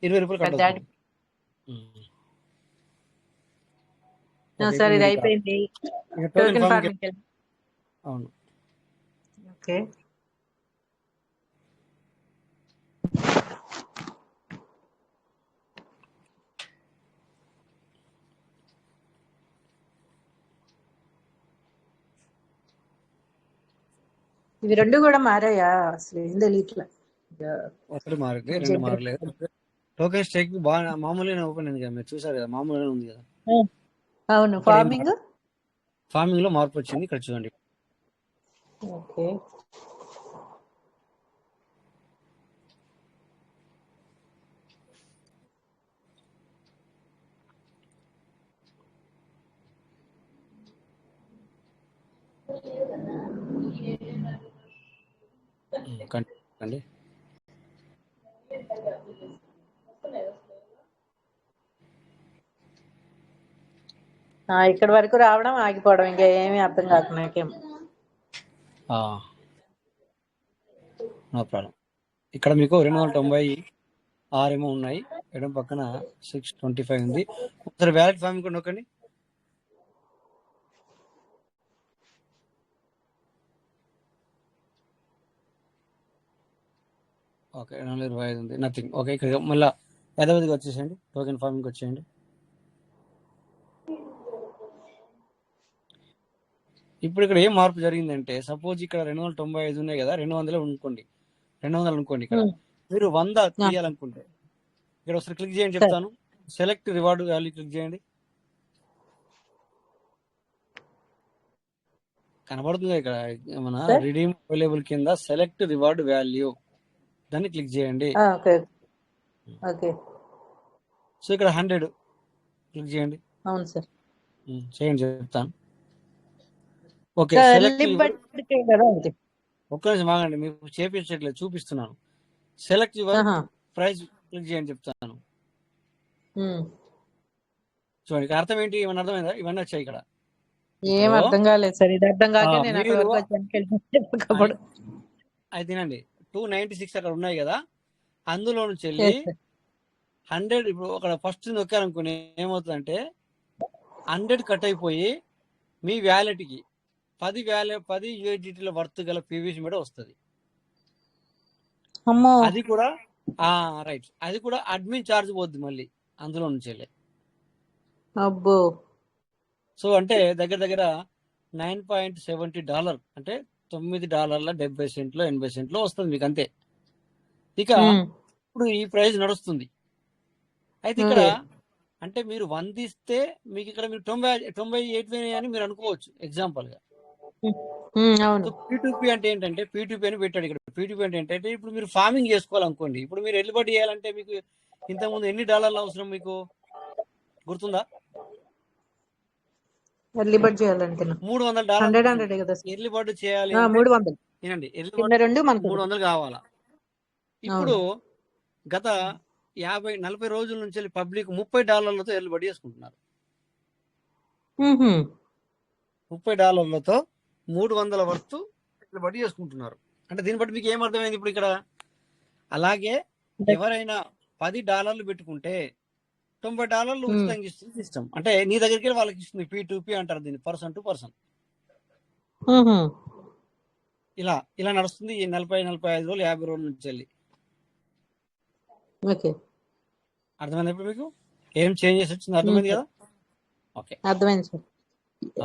20 రూపాయలు కట్ సార్ ఇది అయిపోయింది టోకెన్ ఫార్మింగ్. అవును, ఓకే. ఇవి రెండు కూడా మారాయా? అసలు ఏం తెలియట్లే. ఒకటి మారింది, రెండు మారలేదు. టోకెన్ స్టేక్ బాగా మామూలుగానే ఓపెన్ అయింది కదా, మీరు చూసారు కదా, మామూలుగానే ఉంది కదా. అవును, ఫార్మింగ్ లో మార్పు వచ్చింది, ఇక్కడ చూడండి. ఓకే. అండి ఇక్కడ వరకు రావడం ఆగిపోవడం, ఇంకా ఏమీ అర్థం కాదు నాకేం. No problem. ఇక్కడ మీకు 296 ఏమో ఉన్నాయి, ఎడం పక్కన 625 ఉంది. ఒకసారి వ్యాలెట్ ఫార్మింగ్ కూడా నొక్కండి. ఓకే, 225 ఉంది, నథింగ్. ఓకే, ఇక్కడ మళ్ళీ యథావిధిగా వచ్చేసేయండి, టోకెన్ ఫార్మింగ్ వచ్చేయండి. ఇప్పుడు ఇక్కడ ఏం మార్పు జరిగిందంటే, సపోజ్ ఇక్కడ 295 ఉన్నాయి కదా, 200 అనుకోండి, 200 అనుకోండి. ఇక్కడ మీరు 100 తీయాలనుకుంటే ఇక్కడ ఒకసారి క్లిక్ చేయండి, చెప్తాను. సెలెక్ట్ రివార్డ్ వాల్యూ క్లిక్ చేయండి, కనబడుతుంది ఇక్కడ మన రిడీమ్ అవైలబుల్ కింద సెలెక్ట్ రివార్డ్ వాల్యూ, దాన్ని క్లిక్ చేయండి. సో ఇక్కడ 100 క్లిక్ చేయండి. అవును సార్, చేయండి, చెప్తాను. ఓకే, ఒక్క నిమిషం ఆగండి, మీకు చేపించట్లేదు, చూపిస్తున్నాను. సెలెక్ట్ యువర్ ప్రైస్ క్లిక్ చేయండి, చెప్తాను. చూడండి, ఇక్కడ అర్థం ఏంటి, ఇవన్నీ అర్థమైందా? ఇవన్నీ వచ్చాయి ఇక్కడ. ఏం అర్థం కాలేదు సార్, ఇది అర్థం కాక నేను అక్కడ వరకు వచ్చాను. అది తినండి, 296 అక్కడ ఉన్నాయి కదా, అందులో నుంచి వెళ్ళి 100 ఇప్పుడు అక్కడ ఫస్ట్ నొక్కారనుకుని ఏమవుతుందంటే 100 కట్ అయిపోయి మీ వ్యాలెట్కి 10 USDT వర్త్ గల పీవీసీ మీద వస్తుంది. అది కూడా రైట్, అది కూడా అడ్మిన్ ఛార్జ్ పోద్ది మళ్ళీ అందులో నుంచి వెళ్ళి. అబ్బో. సో అంటే దగ్గర దగ్గర $9.70 అంటే $9.70 $80 వస్తుంది మీకు, అంతే. ఇక ఇప్పుడు ఈ ప్రైస్ నడుస్తుంది. అయితే ఇక్కడ అంటే మీరు 100 ఇస్తే మీకు ఇక్కడ మీరు 98 అని మీరు అనుకోవచ్చు ఎగ్జాంపుల్ గా. P2P అంటే ఏంటంటే, P2P అని పెట్టాడు ఇక్కడ. P2P అంటే ఏంటంటే, ఇప్పుడు మీరు ఫార్మింగ్ చేసుకోవాలనుకోండి, ఇప్పుడు మీరు ఎల్లిబడి చేయాలంటే మీకు ఇంతకుముందు ఎన్ని డాలర్లు అవసరం మీకు గుర్తుందా? ఎర్లీబర్డ్ చేయాలంటే $300 ఎర్లీబర్డ్ చేయాలి. 300 వినండి, ఎర్లీబర్డ్ 300 కావాలా? ఇప్పుడు గత 40 రోజుల నుంచి పబ్లిక్ $30 ఎర్లీ చేసుకుంటున్నారు. $30 300 వర్త్ ఎర్లీ చేసుకుంటున్నారు. అంటే దీన్ని బట్టి మీకు ఏమర్థమైంది ఇప్పుడు ఇక్కడ? అలాగే ఎవరైనా $10 పెట్టుకుంటే $90 ఉచితంగా ఇస్తుంది సిస్టమ్. అంటే నీ దగ్గరికి వెళ్ళి వాళ్ళకి ఇస్తుంది. P2P అంటారు దీన్ని, పర్సన్ టు పర్సన్. ఇలా ఇలా నడుస్తుంది ఈ 40-45 రోజులు 50 రోజుల నుంచి వెళ్ళి. అర్థమైంది ఇప్పుడు మీకు ఏం చేంజెస్ వచ్చింది? అర్థమైంది కదా? ఓకే, అర్థమైంది సార్.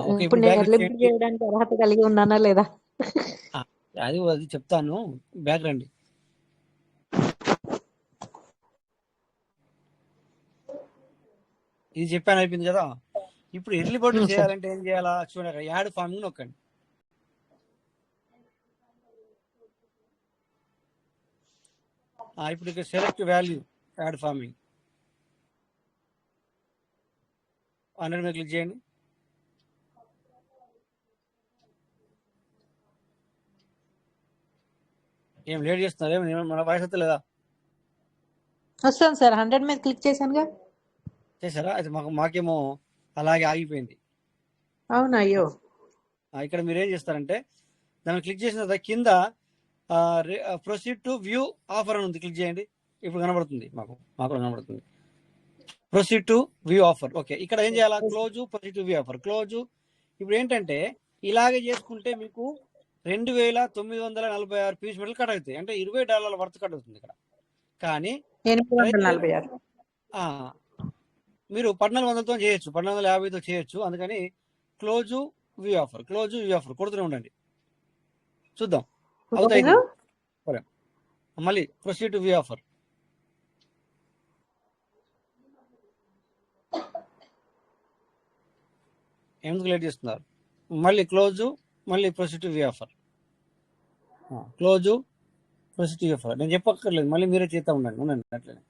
ఓకే. ఇప్పుడు నేను ఎర్లీ బిడ్ చేయడానికి అర్హత కలిగి ఉన్నానా లేదా? అది చెప్తాను, బ్యాక్ రండి. ఇది చెప్పాను, అయిపోయింది కదా. ఇప్పుడు ఎర్లీ బర్డ్ చేయాలంటే ఏం చేయాలా చూడండి, యాడ్ ఫార్మింగ్ నొక్కండి. ఇప్పుడు ఇక్కడ సెలెక్ట్ వాల్యూ యాడ్ ఫార్మింగ్ 100 మీద క్లిక్ చేయండి. ఏం లేట్ చేస్తున్నారు? ఏమి మన వాయిస్ వస్తలేదా? వస్తాను సార్, 100 మీద క్లిక్ చేశానుగా. చేశారా? అయితే మాకేమో అలాగే ఆగిపోయింది. అవునా? అయ్యో. ఇక్కడ మీరు ఏం చేస్తారంటే దాన్ని క్లిక్ చేసిన తర్వాత కింద ప్రొసీడ్ టు వ్యూ ఆఫర్ అని ఉంది, క్లిక్ చేయండి. ఇప్పుడు కనబడుతుంది, మాకు కనబడుతుంది proceed to view offer. Okay, ఇక్కడ ఏం చేయాలా? Close, proceed to view offer, close. ఇప్పుడు ఏంటంటే ఇలాగే చేసుకుంటే మీకు 2946 పీస్ మెడల్ కట్ అవుతాయి. అంటే $20 వర్త్ కట్ అవుతుంది ఇక్కడ. కానీ 846 మీరు 1400తో చేయొచ్చు, 1450తో చేయొచ్చు. అందుకని close view offer, close view offer కొడుతూనే ఉండండి, చూద్దాం అవుతాయి. మళ్ళీ ప్రొసీడ్ టు వ్యూ ఆఫర్. ఎందుకు లేట్ చేస్తున్నారు? మళ్ళీ క్లోజ్, మళ్ళీ proceed to view offer, close, proceed to view offer. నేను చెప్పక్కర్లేదు, మళ్ళీ మీరే చేస్తూ ఉండండి అట్లనే.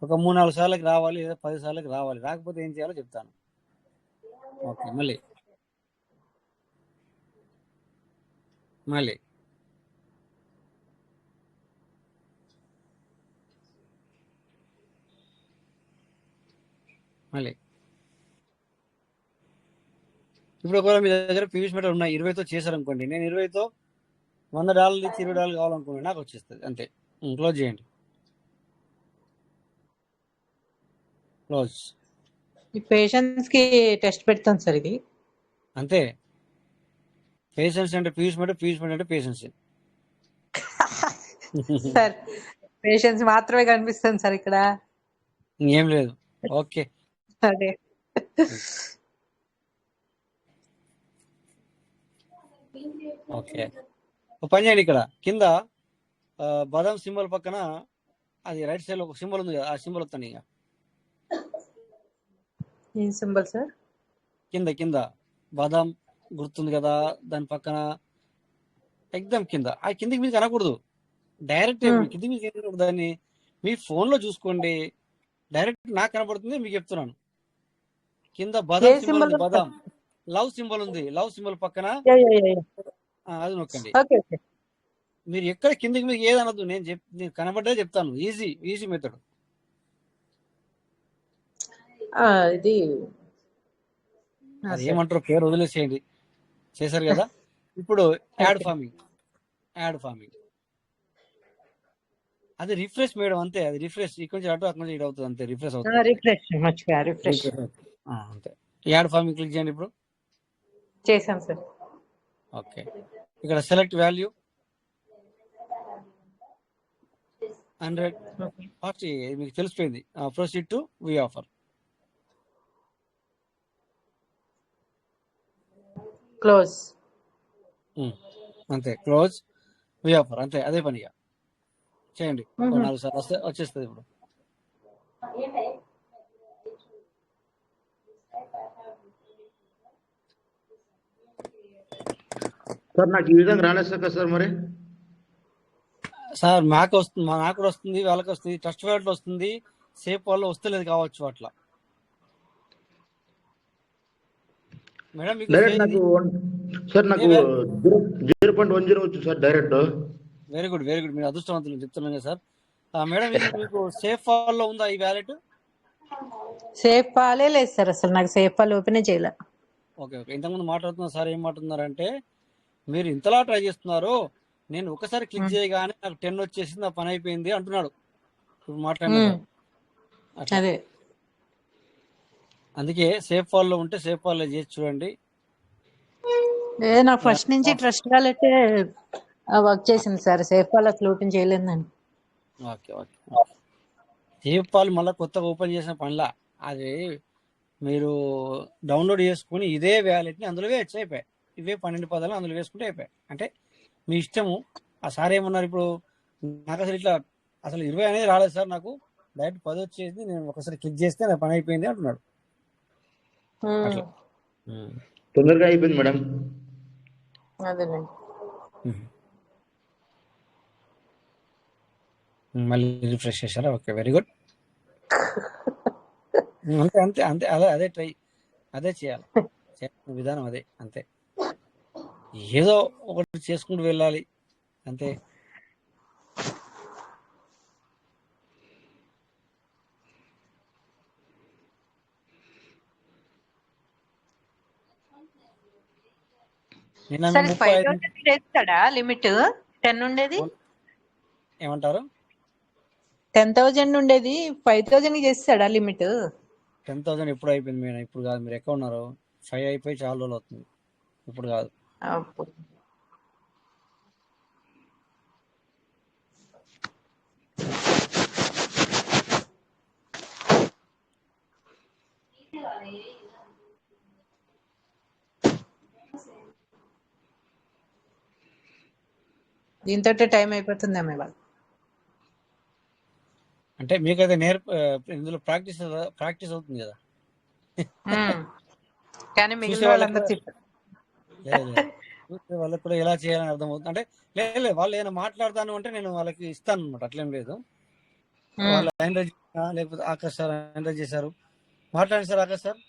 ఒక 3-4 సార్లకి రావాలి, లేదా 10 సార్లకి రావాలి. రాకపోతే ఏం చేయాలో చెప్తాను. ఓకే, మళ్ళీ ఇప్పుడు ఒకవేళ మీ దగ్గర పీవీస్ మీటర్ ఉన్నాయి, 20తో చేశారనుకోండి. నేను 20తో $100 ఇచ్చి $20 కావాలనుకోండి, నాకు వచ్చేస్తుంది అంతే. క్లోజ్ చేయండి, క్లోజ్. ఈ పేషెంట్స్ కి టెస్ట్ పెడతాను సార్ ఇది. అంతే. పేషెన్స్ అంటే పీవీస్ మీటర్ అంటే పేషెన్స్. సార్ పేషెంట్స్ మాత్రమే కనిపిస్తుంది సార్ ఇక్కడ, ఇంకేం లేదు. ఓకే, అదే. ఓకే, పని చేయండి. ఇక్కడ కింద బాదం సింబల్ పక్కన అది రైట్ సైడ్ లో ఒక సింబల్ ఉంది కదా, ఆ సింబల్ వస్తాను. ఇక ఏం సింబల్ సార్? కింద బాదం గుర్తుంది కదా, దాని పక్కన ఎగ్జామ్ కింద. ఆ కిందికి మీకు అనకూడదు, డైరెక్ట్ కిందికి మీకు ఏం దాన్ని మీ ఫోన్ లో చూసుకోండి. డైరెక్ట్ నాకు కనపడుతుంది, మీకు చెప్తున్నాను. కింద బాదం సింబల్ ఉంది, బాదం లవ్ సింబల్ ఉంది, లవ్ సింబల్ పక్కన అది నొక్కండి. మీరు ఎక్కడ కిందికి మీకు ఏదనద్దు, నేను కనబడ్డే చెప్తాను. Easy method. ఇది అది ఏమంటారు పేరు వదిలేసేయండి, చేశారు కదా. ఇప్పుడు యాడ్ ఫార్మింగ్ అది రిఫ్రెష్ మేడం, అంతే. అది రిఫ్రెష్, ఇక్కడ నుంచి అటు అక్కడ నుంచి ఇటు అవుతుంది, అంతే. రిఫ్రెష్ అవుతుంది, రిఫ్రెష్ అంతే. యాడ్ ఫార్మింగ్ క్లిక్ చేయండి. ఇప్పుడు చేశాను సార్. ఓకే, ఇక్కడ సెలెక్ట్ వాల్యూ 100 మీకు తెలిసిపోయింది. Proceed to view offer, close. అంతే, క్లోజ్ వ్యూ ఆఫర్, అంతే. అదే పనిగా చేయండి. 4 సార్లు వచ్చేస్తుంది. ఇప్పుడు సార్ నాకు ఈ విధంగా రాలేదు సార్. మరి సార్ నాకు వస్తుంది, నాకు కూడా వస్తుంది, వాళ్ళకి వస్తుంది. ట్రస్ట్ వాలెట్ వస్తుంది, సేఫ్ వాళ్ళు వస్తలేదు కావచ్చు అట్లా. మేడం మీకు డైరెక్ట్ నాకు సార్ నాకు 0.10 వచ్చు sir direct. Very good, very good. మీరు అదృష్టవంతులు చెప్తున్నాను కదా సార్. మేడం, ఇది మీకు సేఫ్ ఫాల్లో ఉందా ఈ వ్యాలెట్? సేఫ్ పాలే లేదు సార్, అసలు నాకు సేఫ్ పాలు ఓపెన్ చేయలే. Okay, okay. ఇంతకుముందు మాట్లాడుతున్న సార్ ఏం మాట్లాడుతున్నారంటే, మీరు ఇంతలా ట్రై చేస్తున్నారు, నేను ఒకసారి క్లిక్ చేయగానే నాకు 10 వచ్చేసింది, నా పని అయిపోయింది అంటున్నాడు ఇప్పుడు మాట్లాడిన సార్. అట్లా అదే అందుకే సేఫ్ ఫాల్లో ఉంటే సేఫ్ ఫాల్లో చేసి చూడండి. నాకు ఫస్ట్ నుంచి ట్రస్ట్ వ్యాలెట్ వర్క్ చేసింది సార్, సేఫ్ పాల్ అసలు ఓపెన్ చేయలేదని. Okay, okay. సేఫ్ ఫాల్ మళ్ళీ కొత్తగా ఓపెన్ చేసిన పనిలా, అది మీరు డౌన్లోడ్ చేసుకుని ఇదే వ్యాలెట్ని అందులో వేయచ్చు, అయిపోయాయి. ఇవే 12 పదాలు అందులో వేసుకుంటే అయిపోయాయి. అంటే మీ ఇష్టము. ఆ సార్ ఏమన్నారు, ఇప్పుడు నాకు అసలు ఇట్లా అసలు 20 అనేది రాలేదు సార్, నాకు డైరెక్ట్ 10 వచ్చేది, నేను ఒకసారి క్లిక్ చేస్తే నా పని అయిపోయింది అంటున్నాడు. అట్లా తొందరగా అయిపోయింది మేడం. అదేనండి. మళ్ళీ రిఫ్రెష్ చేశారా? Okay, very good. అంతే అంతే అంతే, అదే ట్రై, అదే చేయాలి. చేయాల్సిన విధానం అదే, అంతే. ఏదో ఒకటి చేసుకుంటూ వెళ్ళాలి, అంతే. నిన్న సరే 35 5,000 చేస్తాడా లిమిట్? 10 ఉండేది ఏమంటారు? 10,000 ఉండేది 5,000 చేస్తాడా లిమిట్? 10,000 ఎప్పుడు అయిపోయింది మేడం? ఇప్పుడు కాదు. మీరు ఎక్కడ ఉన్నారు? 5 అయిపోయి చాలా రోజులు అవుతుంది, ఇప్పుడు కాదు. అప్పుడు దీంతో టైం అయిపోతుందేమో ఇవాళ. అంటే మీకైతే ఇందులో ప్రాక్టీస్ అవుతుంది కదా. కానీ మిగిలిన చూసే వాళ్ళకి వాళ్ళందరూ కూడా చూసే వాళ్ళకి కూడా ఎలా చేయాలని అర్థమవుతుంది. అంటే లేదు, వాళ్ళు ఏమైనా మాట్లాడతాను అంటే నేను వాళ్ళకి ఇస్తాను అనమాట, అట్లేం లేదు. వాళ్ళు ఎంకరేజ్ లేకపోతే ఆకాష్ సార్ ఎంకరేజ్ చేశారు, మాట్లాడండి సార్, ఆకాష్ సార్,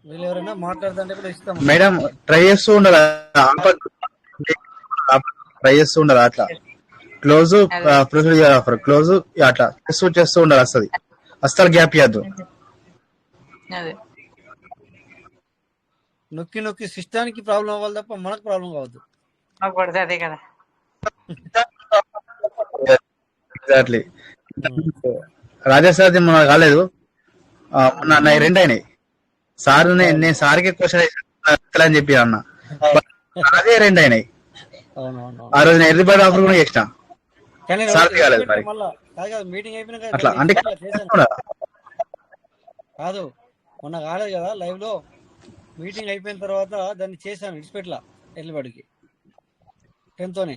వీళ్ళు ఎవరైనా మాట్లాడుతుంటే కూడా ఇస్తాం మేడం. ట్రై చేస్తూ ఉండాలి, ట్రై చేస్తూ ఉండాలి. అట్లా క్లోజ్ ప్రొసీజర్ క్లోజ్ అట్లా చేస్తూ ఉండాలి. వస్తుంది, అస్సలు గ్యాప్ ఇవ్వద్దు. అదే నొక్కి నొక్కి సిస్టానికి ప్రాబ్లం అవ్వాలి తప్ప మనకు ప్రాబ్లం కావద్దు. అదే కదా. ఎగ్జాక్ట్లీ. రాజా సార్ మనకు కాలేదు, నా 2 అయినాయి సార్. నేను సార్కి క్వశ్చన్ అని చెప్పి అన్న, అదే 2 అయినాయి. ఆ రోజు నేను ఎర్రిబాడ్ ఆఫర్ కూడా చేసిన, సార్కి కాలేదు. మరి మీటింగ్ అయిపోయినా అట్లా అంటే కాదు, మొన్న కాలేదు కదా లైవ్ లో. మీటింగ్ అయిపోయిన తర్వాత దాన్ని చేశాను, ఇడిచిపెట్లా ఎర్రిబాడ్కి 10తోనే.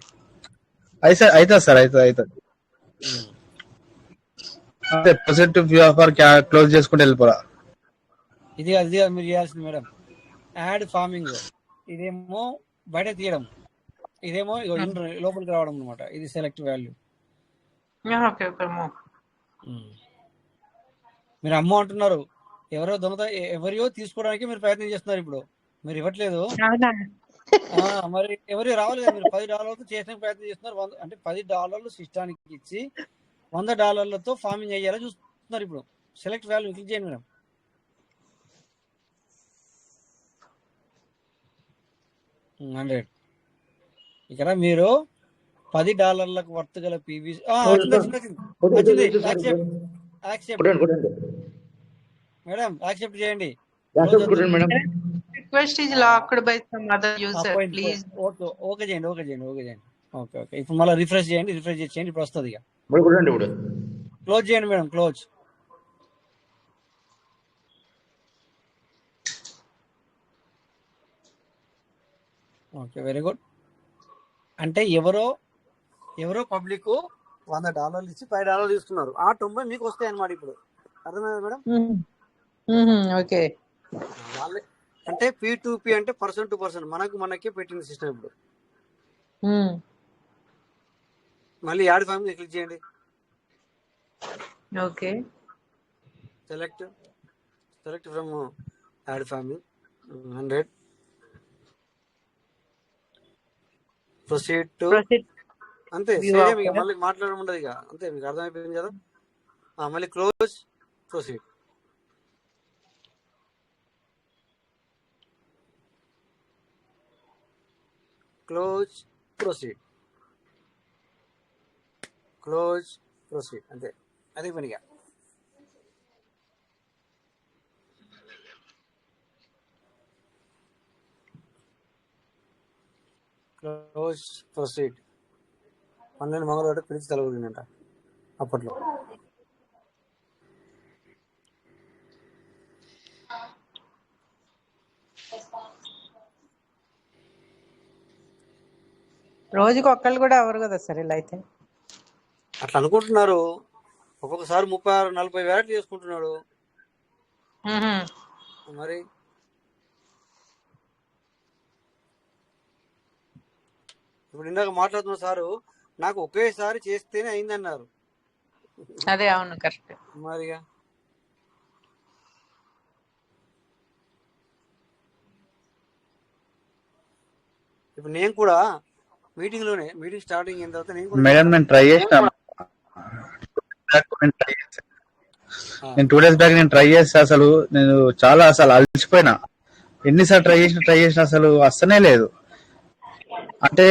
అవుతుంది సార్, అవుతుంది. అదే పాజిటివ్ ఆఫర్ క్లోజ్ చేసుకుంటే వెళ్ళిపోరా. ఇది అది మీరు చేయాల్సింది మేడం. యాడ్ ఫార్మింగ్, ఇదేమో బయట తీయడం, ఇదేమో లోపలికి రావడం అనమాట. ఇది సెలెక్ట్ వాల్యూ. మీరు అమ్మో అంటున్నారు, ఎవరియో తీసుకోవడానికి మీరు ప్రయత్నం చేస్తున్నారు. ఇప్పుడు మీరు ఇవ్వట్లేదు, మరి ఎవరు రావాలి కదా. మీరు $10 చేసిన ప్రయత్నం చేస్తున్నారు. అంటే $10 సిస్టానికి ఇచ్చి $100 ఫార్మింగ్ అయ్యేలా చూస్తున్నారు. ఇప్పుడు సెలెక్ట్ వాల్యూ క్లిక్ చేయండి మేడం. $100 ఇక్కడ మీరు $10 వర్త్ గల పీవీసీ మేడం యాక్సెప్ట్ చేయండి. Request is locked by some other user please. Okay చేయండి, ఓకే చేయండి, ఓకే చేయండి. Okay, okay. ఇప్పుడు మళ్ళీ రిఫ్రెష్ చేయండి, రిఫ్రెష్ చేయండి. ఇప్పుడు వస్తుంది. ఇక క్లోజ్ చేయండి madam, close. Okay, very good. అంటే ఎవరో పబ్లిక్ $100 ఇచ్చి $10 తీసుకున్నారు. ఆ 90 మీకు వస్తాయి అన్నమాట. ఇప్పుడు అర్థమైందా మేడం? ఓకే. వాళ్ళే అంటే P2P అంటే పర్సన్ టు పర్సన్, మనకే పెట్టింది సిస్టమ్. ఇప్పుడు మళ్ళీ యాడ్ ఫార్మింగ్ క్లిక్ చేయండి. Okay, select from add farming 100. Proceed to proceed అంతే, వ్యూ సేమ్ ఇక ఆఫ్ మళ్ళీ మాట్లాడడం ఉండదు ఇక, అంతే మీకు అర్థమైపోయింది కదా. మళ్ళీ close proceed. Close proceed, close proceed, అంతే, అదే పనిగా. Close proceed. 12 మంగళవారం పిలిచి తలగొందంట అప్పట్లో. రోజుకి ఒక్కళ్ళు కూడా ఎవరు కదా సార్ ఇలా అయితే. అట్లా అనుకుంటున్నారు, ఒక్కొక్కసారి 36-40 వెరైటీ చేసుకుంటున్నాడు మ్మ్హ్మ్. మరి. ఇప్పుడు ఇందాక మాట్లాడుతున్న సారు నాకు ఒకేసారి చేస్తేనే అయిందన్నారు అదే అవును కరెక్ట్. మరిగా. ఇప్పుడు నేను కూడా మీటింగ్ స్టార్టింగ్ అయిన తర్వాత నేను కూడా మేడం నేను ట్రై చేసిన, నేను 2 days బ్యాక్ నేను ట్రై చేస్తే అసలు నేను చాలా అసలు అలసిపోయినా. ఎన్నిసార్లు ట్రై చేసిన అసలు అస్సనే లేదు. అంటే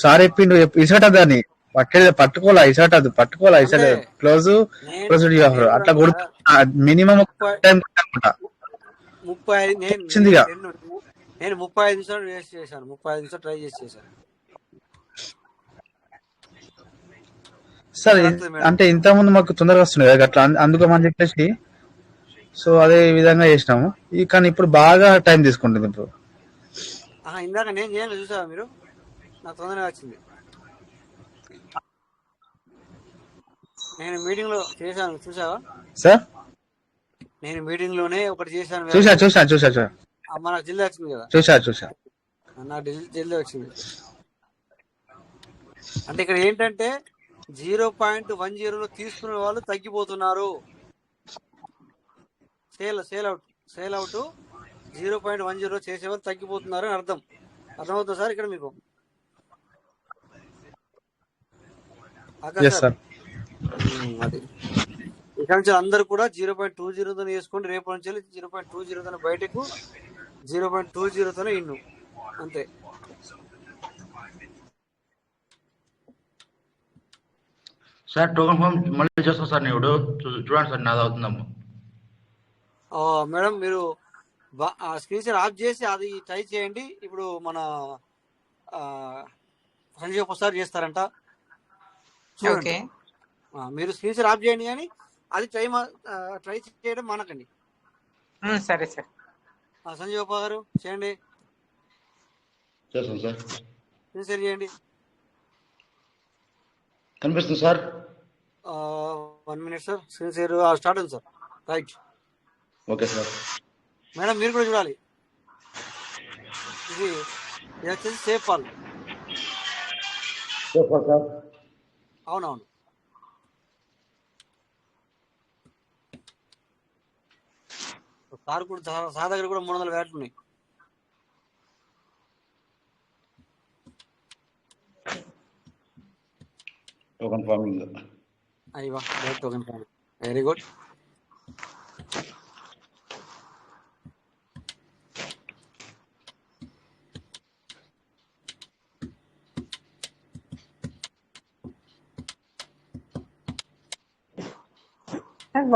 సార్ చెప్పిండు ఇసటది అని పట్టుకోవాలా ఇసలేదు క్లోజ్ ప్రొసీడ్ అట్లా కొడుతు మినిమం టైం అనుకుంటా 35 వచ్చిందిగా. నేను 35 నిమిషాలు వేస్ట్ చేశాను, 35 నిమిషాలు ట్రై చేశాను సార్. అంటే ఇంత ముందు మాకు తొందరగా వస్తుంది కదా అట్లా అందుకోమని చెప్పేసి సో అదే విధంగా చేసినాము. కానీ ఇప్పుడు బాగా టైం తీసుకుంటుంది. ఇప్పుడు ఇందాక నేను చేయాలి చూసావా మీరు, నాకు తొందరగా వచ్చింది. నేను మీటింగ్ లో చేశాను చూసావా సార్? నేను మీటింగ్ లోనే ఒకటి చేశాను, చూసా నాకు జల్దీ వచ్చింది కదా. చూసా నాకు జల్దీ వచ్చింది. అంటే ఇక్కడ ఏంటంటే 0.10లో తీసుకునే వాళ్ళు తగ్గిపోతున్నారు. సేల్ అవుట్ 0.10 చేసేవాళ్ళు తగ్గిపోతున్నారు అని అర్థమవుతుంది సార్ ఇక్కడ మీకు. సార్ అది ఇక్కడ నుంచి అందరు కూడా 0.20తో వేసుకోండి, రేపు నుంచి 0.20తో బయటకు, 0.20తోనే ఇన్ను, అంతే. సార్ టోకెన్ ఫామ్ మళ్ళీ చేస్తా సార్. నేను చూడండి సార్ నాది అవుతుందమ్మా. మేడం మీరు స్క్రీన్ షాట్ ఆఫ్ చేసి అది ట్రై చేయండి. ఇప్పుడు మన సంజయ్ ఒకసారి చేస్తారంట చూడండి. మీరు స్క్రీన్ షాట్ ఆఫ్ చేయండి, కానీ అది ట్రై చేయడం మానకండి. సరే సార్. సంజయ్ గోప గారు చేయండి, చేస్తాను సార్. స్క్రీన్ షేర్ చేయండి. కనిపిస్తుంది sir. 1 minute sir, screen share start ఉంది sir. Right, okay sir. Madam మీరు కూడా చూడాలి. ఇది వచ్చేసి సేఫ్ పాల్. అవునవును. సార్ దగ్గర కూడా 300 వ్యాట్లు ఉన్నాయి. టోకెన్ ఫార్మింగ్ అయ్యా టోకెన్ ఫార్మింగ్, వెరీ గుడ్.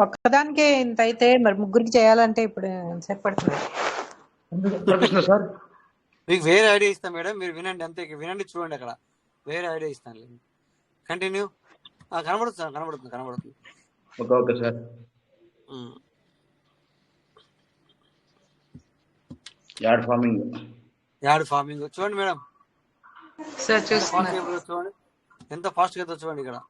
ఒక్కదానికే ఇంత అయితే మరి ముగ్గురికి చేయాలంటే ఇప్పుడు ఎంతసేపు పడుతుంది? కనిపిస్తుంది సార్. మీకు వేరే ఐడియా ఇస్తాను మేడం, మీరు వినండి, అంతే. వినండి, చూడండి, అక్కడ వేరే ఐడియా ఇస్తాను. కంటిన్యూ. కనబడుతుంది. Okay sir. యాడ్ ఫార్మింగ్ చూడండి మేడం, సార్ చూస్తున్నా. చూడండి ఎంత ఫాస్ట్ గా చూడండి. ఇక్కడ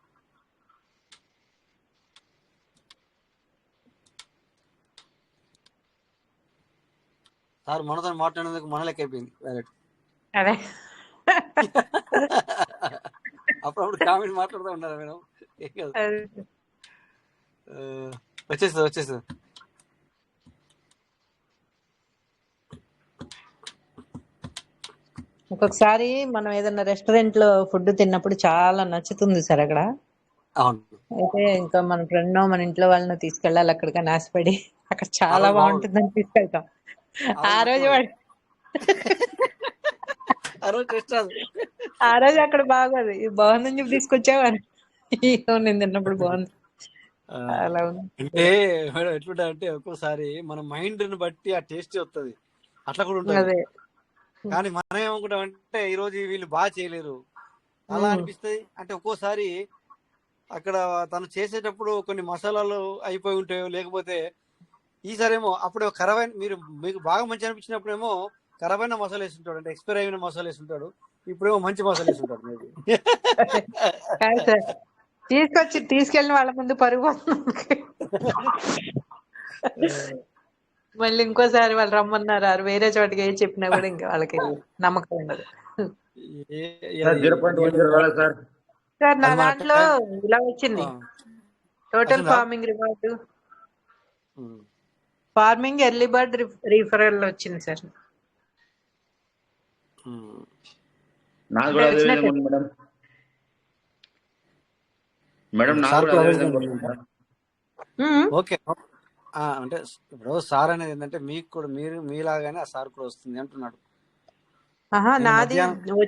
సార్ మనతో మాట్లాడేందుకు మన లెక్క అయిపోయింది వ్యాలెట్. అదే అప్పుడప్పుడు కామెంట్ మాట్లాడుతూ ఉండాలి మేడం, ఏం కాదు. వచ్చేస్తుంది. ఒక్కొక్కసారి మనం ఏదైనా రెస్టారెంట్ లో ఫుడ్ తిన్నప్పుడు చాలా నచ్చుతుంది సార్ అక్కడ. అవును, అయితే ఇంకా మన ఫ్రెండ్ మన ఇంట్లో వాళ్ళని తీసుకెళ్ళాలి అక్కడికి ఆశపడి అక్కడ ఆ చాలా రోజు బాగుండు, బాగుంటుందని తీసుకెళ్తాం. ఆ ఆ రోజు రోజు ఎక్కువ వాడు ఆ రోజు టెస్ట్ రాదు. ఆ రోజు అక్కడ బాగోదు, ఇది బాగుందని చెప్పి తీసుకొచ్చావని నేను తిన్నప్పుడు బాగుంది. ఆ, అలా ఉంది. అంటే మేడం ఎట్లుంటా అంటే ఒక్కోసారి మన మైండ్ ని బట్టి ఆ టేస్ట్ వస్తుంది, అట్లా కూడా ఉంటది. అదే. కానీ మనం ఏమనుకుంటాం అంటే ఈ రోజు వీళ్ళు బాగా చేయలేరు అలా ఉమ్, అనిపిస్తుంది. అంటే ఒక్కోసారి అక్కడ తను చేసేటప్పుడు కొన్ని మసాలాలు అయిపోయి ఉంటాయో, లేకపోతే ఈసారేమో అప్పుడు ఖరాబైన మీకు బాగా మంచి అనిపించినప్పుడేమో ఖరాబైన మసాలా వేస్తుంటాడు, అంటే ఎక్స్పైర్ అయిన మసాలా వేస్తుంటాడు. ఇప్పుడేమో మంచి మసాలా వేస్తుంటాడు మేబీ. కాదు సార్, తీసుకెళ్ళిన వాళ్ళ ముందు పరుగు పోతుంది. మళ్ళీ ఇంకోసారి వాళ్ళు రమ్మన్నారు వేరే చోటికి ఏ చెప్పినా కూడా ఇంకా వాళ్ళకి నమ్మకం ఉండదు. సార్ 0.10 రాలేదు సార్. సార్ నా అది మన దాంట్లో ఇలా వచ్చింది, టోటల్ వచ్చిందా? Farming reward, farming early bird referral వచ్చింది సార్. నాకు అంటే కూడా అదే వచ్చినట్టు. విధంగా ఉంది మేడం. మేడం నాకు సార్ కూడా అదే విధంగా వస్తుంది సార్. ఓకే. అంటే ఇప్పుడు సార్ అనేది ఏంటంటే మీకు కూడా మీలాగానే ఆ సార్ కూడా వస్తుంది అంటున్నాడు. నేను నాది మధ్యాహ్నం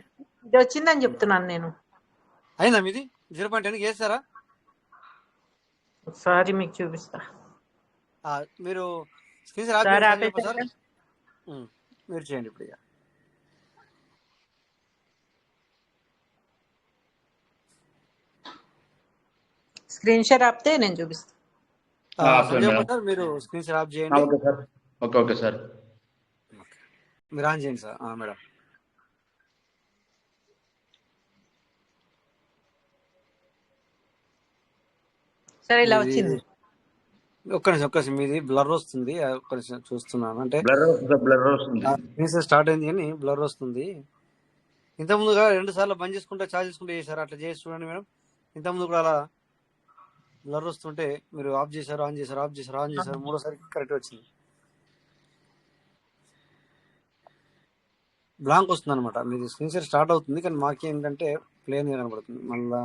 ఇది వచ్చిందని చెప్తున్నాను నేను. అయిందా మీది 0.10 చేస్తారా? ఒకసారి మీకు చూపిస్తా మీరు స్క్రీన్ ఆఫ్ సార్. చేయండి సార్. ఆపేసారా? మీరు చేయండి ఇప్పుడు. ఇక స్క్రీన్ షాట్ ఆపితే నేను చూపిస్తాను. సంజయ్ మేడం. సార్ మీరు స్క్రీన్ ఆఫ్ చేయండి. Okay sir. Okay sir. మీరు ఆన్ చేయండి సార్. మేడం సరే ఇలా మీది వచ్చింది. ఒక్క నిమిషం మీది బ్లర్ వస్తుంది. ఒక్క నిమిషం చూస్తున్నాను. అంటే బ్లర్ వస్తుంది సార్, బ్లర్ వస్తుంది. స్క్రీన్ స్టార్ట్ అయింది కానీ బ్లర్ వస్తుంది. ఇంతకుముందుగా 2 సార్లు బంద్ చేసుకుంటే ఛార్జ్ చేసుకుంటే చేశారు, అట్లా చేసి చూడండి మేడం. ఇంతకుముందు కూడా అలా బ్లర్ వస్తుంటే మీరు ఆఫ్ చేశారు, ఆన్ చేశారు, ఆఫ్ చేశారు, ఆన్ చేశారు, మూడోసారి కరెక్ట్ వచ్చింది. బ్లాంక్ వస్తుంది అనమాట. మీది స్క్రీన్ షాట్ స్టార్ట్ అవుతుంది కానీ మాకేంటంటే ప్లేన్ గా కనబడుతుంది మళ్ళా.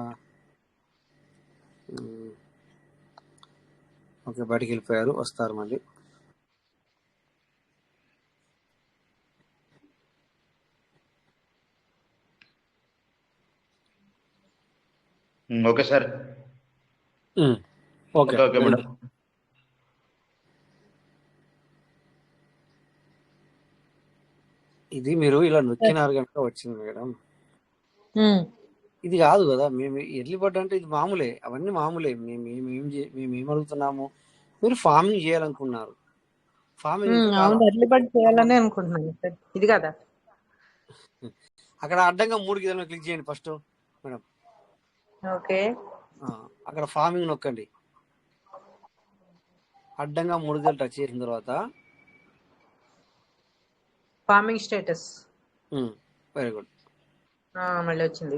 ఓకే, బయటికి వెళ్ళిపోయారు, వస్తారు మళ్ళీ. Okay sir. Okay okay madam. ఇది మీరు ఇలా నొక్కినారు కనుక వచ్చింది మేడం. ఇది కాదు కదా, మేము ఎర్లీ బర్డ్ అంటే ఇది మామూలే, అవన్నీ మామూలే. మేము ఏం అడుగుతున్నాము, మీరు ఫార్మింగ్ చేయాలనుకున్నారు. ఫార్మింగ్ ఇంకా కాదా? అవును, ఎర్లీ బర్డ్ చేయాలని అనుకుంటున్నాను సార్. ఇది కదా, అక్కడ అడ్డంగా 3 గీతలను క్లిక్ చేయండి ఫస్ట్ మేడం. ఓకే. అక్కడ ఫార్మింగ్ నొక్కండి. అడ్డంగా 3 గీతలు టచ్ చేసిన తర్వాత ఫార్మింగ్ స్టేటస్. Very good. మళ్ళీ వచ్చింది.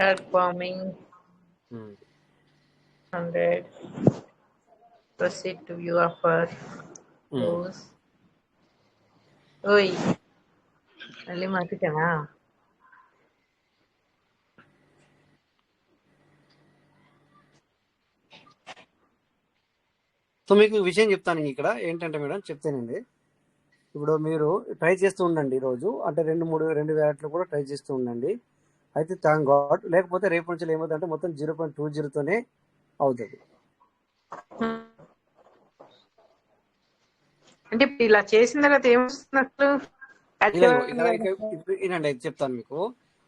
Add farming 100 proceed to view offer close. ఓయ్ మళ్ళీ మార్కెటేనా? సో మీకు విషయం చెప్తాను ఇక్కడ ఏంటంటే మేడం, చెప్తానండి. ఇప్పుడు మీరు ట్రై చేస్తూ ఉండండి ఈరోజు, అంటే 2 వ్యాలెట్లు కూడా ట్రై చేస్తూ ఉండండి. అయితే థ్యాంక్ గాడ్, లేకపోతే రేపు నుంచి ఏమవుతుందంటే మొత్తం 0.20తోనే అవుతుంది. అంటే ఇలా చేసిన తర్వాత ఏమొస్తున్నట్లు? వినండి, అయితే చెప్తాను మీకు.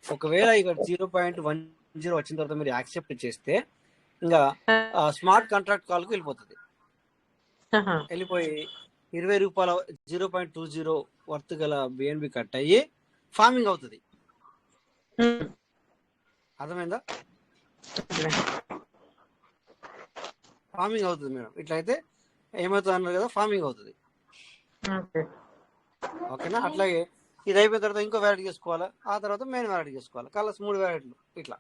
ఒకవేళ ఇక్కడ 0.10 వచ్చిన తర్వాత మీరు యాక్సెప్ట్ చేస్తే ఇంకా స్మార్ట్ కాంట్రాక్ట్ కాల్కి వెళ్ళిపోతుంది. వెళ్ళిపోయి 20 రూపాయల 0.20 వర్త్ గల బిఎన్బి కట్ అయ్యి ఫార్మింగ్ అవుతుంది. అర్థమైందా? ఫార్మింగ్ అవుతుంది మేడం. ఇట్లయితే ఏమవుతుంది అన్నారు కదా, ఫార్మింగ్ అవుతుంది. ఓకేనా? అట్లాగే ఇది అయిపోయిన తర్వాత ఇంకో వ్యాలిడ్ చేసుకోవాలి, ఆ తర్వాత మెయిన్ వ్యాలిడ్ చేసుకోవాలి. కలర్స్ 3 వ్యాలిడ్లు ఇట్లా.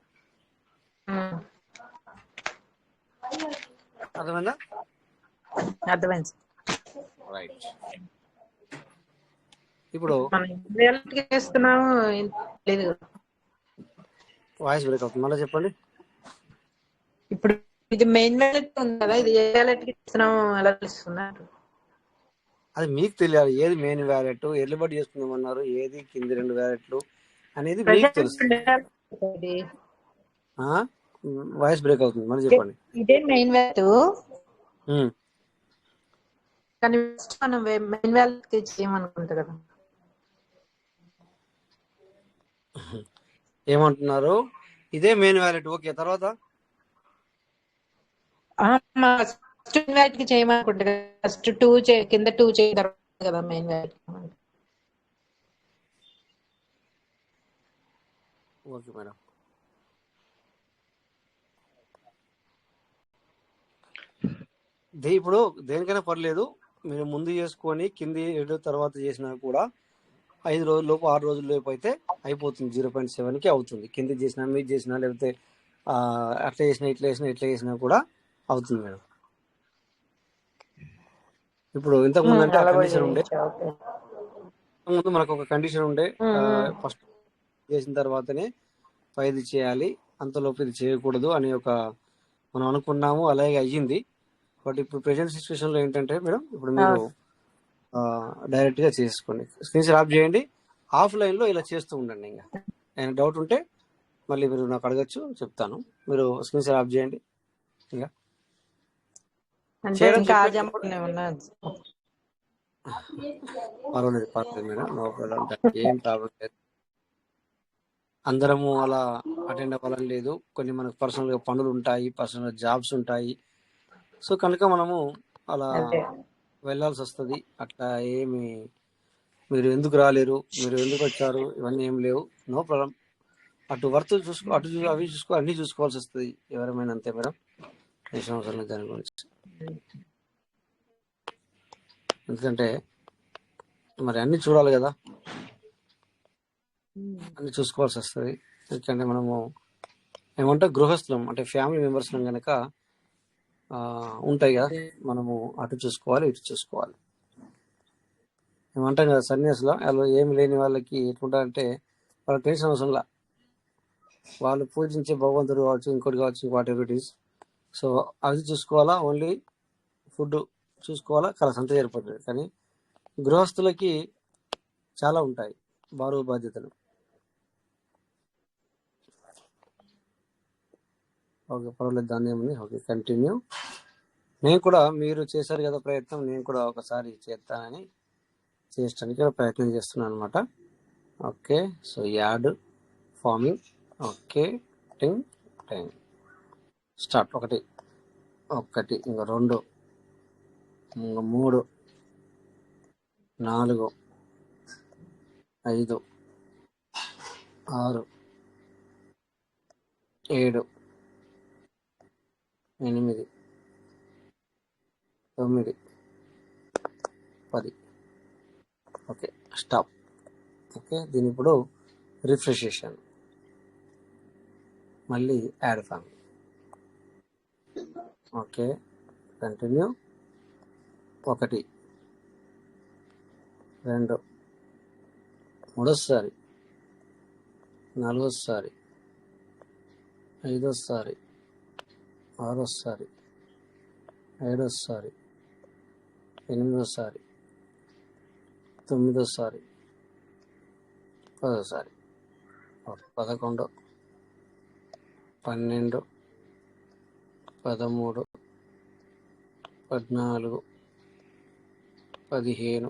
అర్థమైందా? అర్థమైంది. రైట్. ఇప్పుడు మనం వేలకి చేస్తున్నాము లేదు కదా. వాయిస్ బ్రేక్ అవుతుంది, మళ్ళీ చెప్పండి. ఇప్పుడు ఇది మెయిన్ వ్యాలెట్ ఉంది కదా, ఇది ఏ వ్యాలెట్ కి ఇస్తున్నాము ఎలా తెలుస్తున్నారు? అది మీకు తెలియాలి, ఏది మెయిన్ వ్యాలెట్, ఎర్లిబడి చేసుకుందామన్నారు, ఏది కింది 2 వ్యాలెట్లు అనేది మీకు తెలుస్తుంది. వాయిస్ బ్రేక్ అవుతుంది, మళ్ళీ చెప్పండి. ఇదే మెయిన్ వ్యాలెట్, ఉమ్. కానీ ఫస్ట్ మనం మెయిన్ వ్యాలెట్ కి చేయమనుకుంటా కదా. ఏమంటున్నారు? ఇదే మెయిన్ వ్యాలెట్, ఓకే. తర్వాత ఫస్ట్ మెయిన్ వ్యాలెట్ కి చేయమనుకుంటా కదా, ఫస్ట్ 2 కింద 2 చేసిన తర్వాత కదా మెయిన్ వ్యాలెట్. Okay madam. ఇప్పుడు దేనికైనా పర్లేదు, మీరు ముందు చేసుకొని కింది 7 తర్వాత చేసినా కూడా 5 రోజుల్లోపు 6 రోజుల్లోపు అయితే అయిపోతుంది. 0.7కి అవుతుంది. కింది చేసినా మీద చేసినా లేకపోతే అట్లా చేసినా ఇట్లా చేసినా కూడా అవుతుంది మేడం. ఇప్పుడు ఇంతకుముందు అంటే ఆ కండిషన్ ఉండే, ముందు మనకు ఒక కండిషన్ ఉండే, ఫస్ట్ చేసిన తర్వాతనే పైది చేయాలి, అంతలోపు ఇది చేయకూడదు అని ఒక మనం అనుకున్నాము, అలాగే అయ్యింది. బట్ ఇప్పుడు ప్రెసెంట్ సిచ్యువేషన్ లో ఏంటంటే మేడం, ఇప్పుడు మీరు డైరెక్ట్ గా చేసుకోండి, స్క్రీన్ షాట్ ఆఫ్ చేయండి, ఆఫ్లైన్ లో ఇలా చేస్తూ ఉండండి. ఇంకా ఏమైనా డౌట్ ఉంటే మళ్ళీ మీరు నాకు అడగచ్చు, చెప్తాను. మీరు స్క్రీన్ షాట్ ఆఫ్ చేయండి. ఇంకా చేయడం పర్వాలేదు మేడం, నో ప్రాబ్లం, ఏం ప్రాబ్లం లేదు. అందరము అలా అటెండ్ అవ్వాలని లేదు, కొన్ని మనకు పర్సనల్ గా పనులు ఉంటాయి, పర్సనల్ జాబ్స్ ఉంటాయి. సో కనుక మనము అలా వెళ్ళాల్సి వస్తుంది. అట్లా ఏమి మీరు ఎందుకు రాలేరు, మీరు ఎందుకు వచ్చారు, ఇవన్నీ ఏం లేవు, నో ప్రాబ్లం. అటు వర్త్ చూసుకో, అవి చూసుకో, అన్ని చూసుకోవాల్సి వస్తుంది ఎవరేమైనా, అంతే మేడం. టెన్షన్ అవసరం లేదు దాని గురించి. ఎందుకంటే మరి అన్ని చూడాలి కదా, అన్ని చూసుకోవాల్సి వస్తుంది. ఎందుకంటే మనము ఏమంటే గృహస్థులం, అంటే ఫ్యామిలీ మెంబర్స్ కనుక ఉంటాయి కదా, మనము అటు చూసుకోవాలి, ఇటు చూసుకోవాలి. ఏమంటాం కదా సన్యాసులో, వాళ్ళు ఏమి లేని వాళ్ళకి ఎట్లుంటారంటే వాళ్ళకి టెన్షన్ అవసరంలా, వాళ్ళు పూజించే భగవంతుడు కావచ్చు, ఇంకోటి కావచ్చు, what ever it is. So అది చూసుకోవాలా, ఓన్లీ ఫుడ్ చూసుకోవాలా, కలస అంతా సరిపోతుంది. కానీ గృహస్థులకి చాలా ఉంటాయి బరువు బాధ్యతలు. ఓకే పర్వాలేదు, దాన్ని ఏముంది. Okay continue. నేను కూడా, మీరు చేశారు కదా ప్రయత్నం, నేను కూడా ఒకసారి చేస్తానని చేయడానికి ప్రయత్నం చేస్తున్నాను అనమాట. Okay, so add farming. Okay, time start. ఒకటి, ఇంకా 2, ఇంకా 3, 4, 5, 6, 7, 8, 9, 10. Okay stop. ఓకే, దీని ఇప్పుడు రిఫ్రెష్ చేశాను, మళ్ళీ యాడ్ ఫార్మింగ్. Okay continue. 1, 2, మూడోసారి, 4సారి, 5సారి, 6సారి, 7సారి, 8సారి, 9సారి, 10సారి, 11, 12, 13, 14, 15, 16,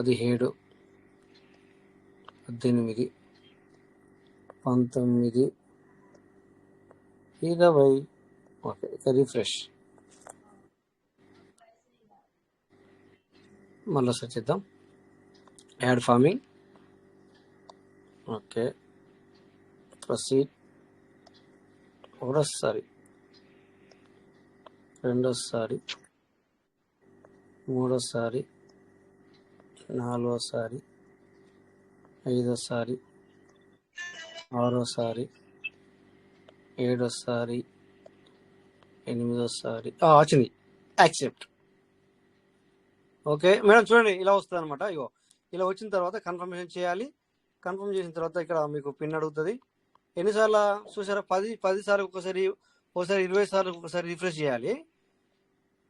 17, 18, 19, 20. ఓకే, ఇక రిఫ్రెష్. మళ్ళీ సెర్చ్ చేద్దాం, యాడ్ ఫార్మింగ్. Okay proceed. 1సారి, 2సారి, 3సారి, 4సారి, 5సారి, 6సారి, 7సారి, 8సారి వచ్చింది. యాక్సెప్ట్. ఓకే మేడం, చూడండి ఇలా వస్తుంది అనమాట. ఇగో ఇలా వచ్చిన తర్వాత కన్ఫర్మేషన్ చేయాలి. కన్ఫర్మ్ చేసిన తర్వాత ఇక్కడ మీకు పిన్ అడుగుతుంది. ఎన్నిసార్లు చూసారా? 10 సార్లు ఒకసారి 20 సార్లు ఒకసారి రిఫ్రెష్ చేయాలి.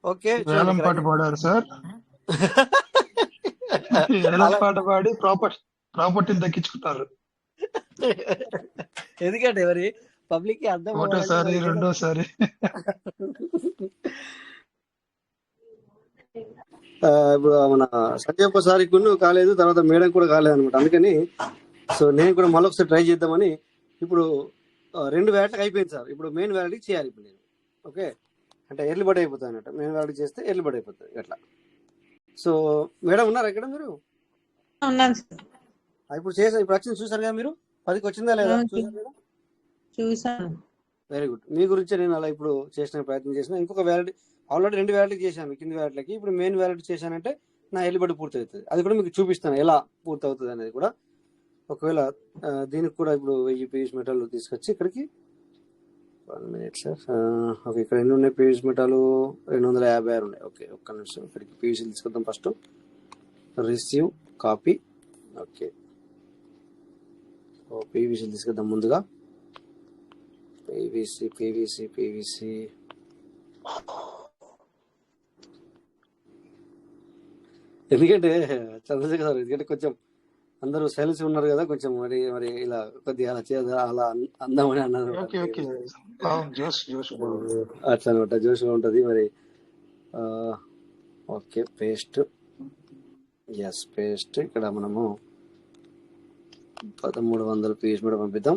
ఓకే చూడండి వేలం ఇక్కడ పాట పాడారు సార్. వేలం పాట పాడి ప్రాపర్టీని దక్కించుకుంటారు. ఎందుకంటే మరి పబ్లిక్ కి అర్థం ఒకటోసారి రెండోసారి. ఇప్పుడు మన సంజయ్ ఒకసారి కాలేదు, తర్వాత మేడం కూడా కాలేదు అనమాట. అందుకని సో నేను కూడా మళ్ళీ ఒకసారి ట్రై చేద్దామని ఇప్పుడు 2 వ్యాట్లకు అయిపోయింది సార్. ఇప్పుడు మెయిన్ వ్యాలిడీకి చేయాలి ఇప్పుడు నేను. ఓకే, అంటే ఎర్లీ బర్డ్ అయిపోతుంది అన్నట్టు. మెయిన్ వ్యాలిడీ చేస్తే ఎర్లీ బర్డ్ అయిపోతుంది అట్లా. సో మేడం ఉన్నారు ఎక్కడ మీరు? ఉన్నాను సార్. ఇప్పుడు ఇప్పుడు వచ్చింది చూసారు కదా మీరు? 10కి వచ్చిందా లేదా చూసారు కదా? చూసాను. Very good. మీ గురించి నేను అలా ఇప్పుడు చేసిన ప్రయత్నం చేసిన. ఇంకొక వ్యాలిడీ ఆల్రెడీ 2 వ్యాలిడీకి చేశాను, కింది వ్యాలిడీలకి. ఇప్పుడు మెయిన్ వ్యాలిడీ చేశానంటే నా ఎర్లీ బర్డ్ పూర్తి అవుతుంది. అది కూడా మీకు చూపిస్తాను ఎలా పూర్తి అవుతుంది అనేది కూడా. ఒకవేళ దీనికి కూడా ఇప్పుడు 1000 పీవీసీ మెటాలు తీసుకొచ్చి ఇక్కడికి 1 మినిట్ సార్. ఓకే, ఇక్కడ ఎన్ని ఉన్నాయి పీవీసీ మెటాలు? 256 ఉన్నాయి. ఓకే, ఒక్క నిమిషం. ఇక్కడికి పీవీసీ తీసుకొద్దాం first. Receive copy. Okay, PVC తీసుకొద్దాం ముందుగా. పీవీసీ ఎందుకంటే చంద్రశేఖర్ సార్, ఎందుకంటే కొంచెం అందరూ సైలెన్స్ ఉన్నారు కదా, కొంచెం మరి ఇలా కొద్దిగా అలా అందామని అన్నారు. అట్లా అనమాట, జోష్గా ఉంటుంది మరి. Okay, paste. Yes, paste. ఇక్కడ మనము 1300 పీస్ కూడా పంపిద్దాం.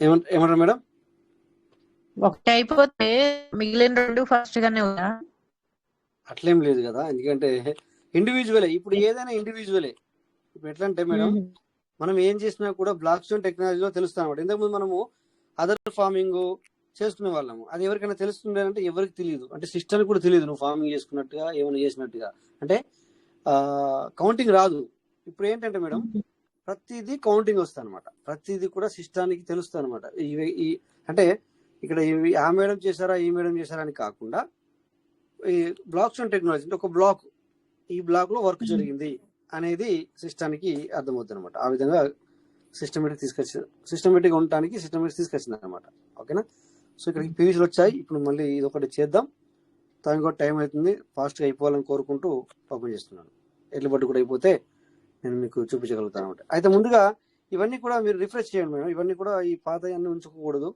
ఏమంటారు మేడం? ఒకటి అయిపోతే మిగిలిన 2 ఫాస్ట్ గానే ఉందా? అట్లేం లేదు కదా, ఎందుకంటే ఇండివిజువలే. ఇప్పుడు ఏదైనా ఇండివిజువలే. ఇప్పుడు ఎట్లా అంటే మేడం, మనం ఏం చేసినా కూడా బ్లాక్ స్టోన్ టెక్నాలజీలో తెలుస్తాం అనమాట. ఇంతకుముందు మనము అదర్ ఫార్మింగ్ చేసుకునే వాళ్ళము. అది ఎవరికైనా తెలుస్తుండే అంటే ఎవరికి తెలియదు, అంటే సిస్టమ్ కూడా తెలియదు నువ్వు ఫార్మింగ్ చేసుకున్నట్టుగా ఏమైనా చేసినట్టుగా, అంటే కౌంటింగ్ రాదు. ఇప్పుడు ఏంటంటే మేడం, ప్రతిదీ కౌంటింగ్ వస్తుంది అనమాట. ప్రతిదీ కూడా సిస్టానికి తెలుస్తుంది అనమాట. అంటే ఇక్కడ ఆ మేడం చేశారా ఈ మేడం చేశారా అని కాకుండా, ఈ బ్లాక్ స్టోన్ టెక్నాలజీ అంటే ఒక బ్లాక్, ఈ బ్లాక్ లో వర్క్ జరిగింది అనేది సిస్టానికి అర్థమవుతుంది అనమాట. ఆ విధంగా సిస్టమేటిక్ ఉండటానికి తీసుకొచ్చింది అనమాట. ఓకేనా? సో ఇక్కడికి పీవీసీలు వచ్చాయి. ఇప్పుడు మళ్ళీ ఇది ఒకటి చేద్దాం. దానికి కూడా టైం అవుతుంది, ఫాస్ట్గా అయిపోవాలని కోరుకుంటూ ఓపెన్ చేస్తున్నాను. ఎర్లీ బర్డ్ కూడా అయిపోతే నేను మీకు చూపించగలుగుతాను అనమాట. అయితే ముందుగా ఇవన్నీ కూడా మీరు రిఫ్రెష్ చేయండి మేడం. ఇవన్నీ కూడా ఈ పాత అన్ని ఉంచుకోకూడదు.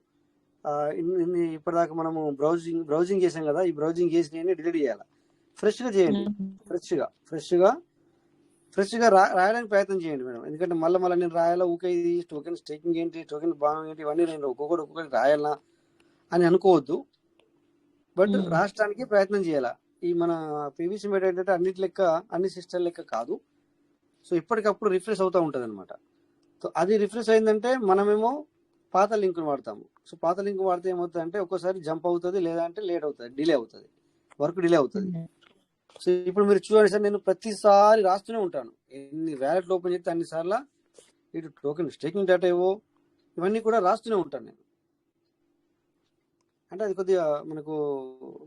ఇప్పటిదాకా మనము బ్రౌజింగ్ చేసాం కదా, ఈ బ్రౌజింగ్ చేసి డిలీట్ చేయాలి. ఫ్రెష్గా చేయండి. ఫ్రెష్గా రాయడానికి ప్రయత్నం చేయండి మేడం. ఎందుకంటే మళ్ళీ నేను రాయాలా, ఊకే ఇది టోకెన్ స్టేకింగ్ ఏంటి, టోకెన్ భాగం ఏంటి, ఇవన్నీ నేను ఒక్కొక్కటి రాయాలా అని అనుకోవద్దు. బట్ రాష్ట్రానికి ప్రయత్నం చేయాలా. ఈ మన పీవీసీ మెటా ఏంటంటే అన్నిటి లెక్క, అన్ని సిస్టమ్ లెక్క కాదు. సో ఇప్పటికప్పుడు రిఫ్రెష్ అవుతూ ఉంటుంది అనమాట. సో అది రిఫ్రెష్ అయిందంటే మనమేమో పాత లింక్ను వాడతాము. సో పాత లింక్ వాడితే ఏమవుతుంది అంటే ఒక్కోసారి జంప్ అవుతుంది, లేదా అంటే లేట్ అవుతుంది, డిలే అవుతుంది, వర్క్ డిలే అవుతుంది. సో ఇప్పుడు మీరు చూడండి సార్, నేను ప్రతిసారి రాస్తూనే ఉంటాను. ఎన్ని వ్యాలెట్లు ఓపెన్ చేస్తే అన్నిసార్లు ఇటు టోకెన్ స్టేకింగ్ డేటా ఏవో ఇవన్నీ కూడా రాస్తూనే ఉంటాను నేను. అంటే అది కొద్దిగా మనకు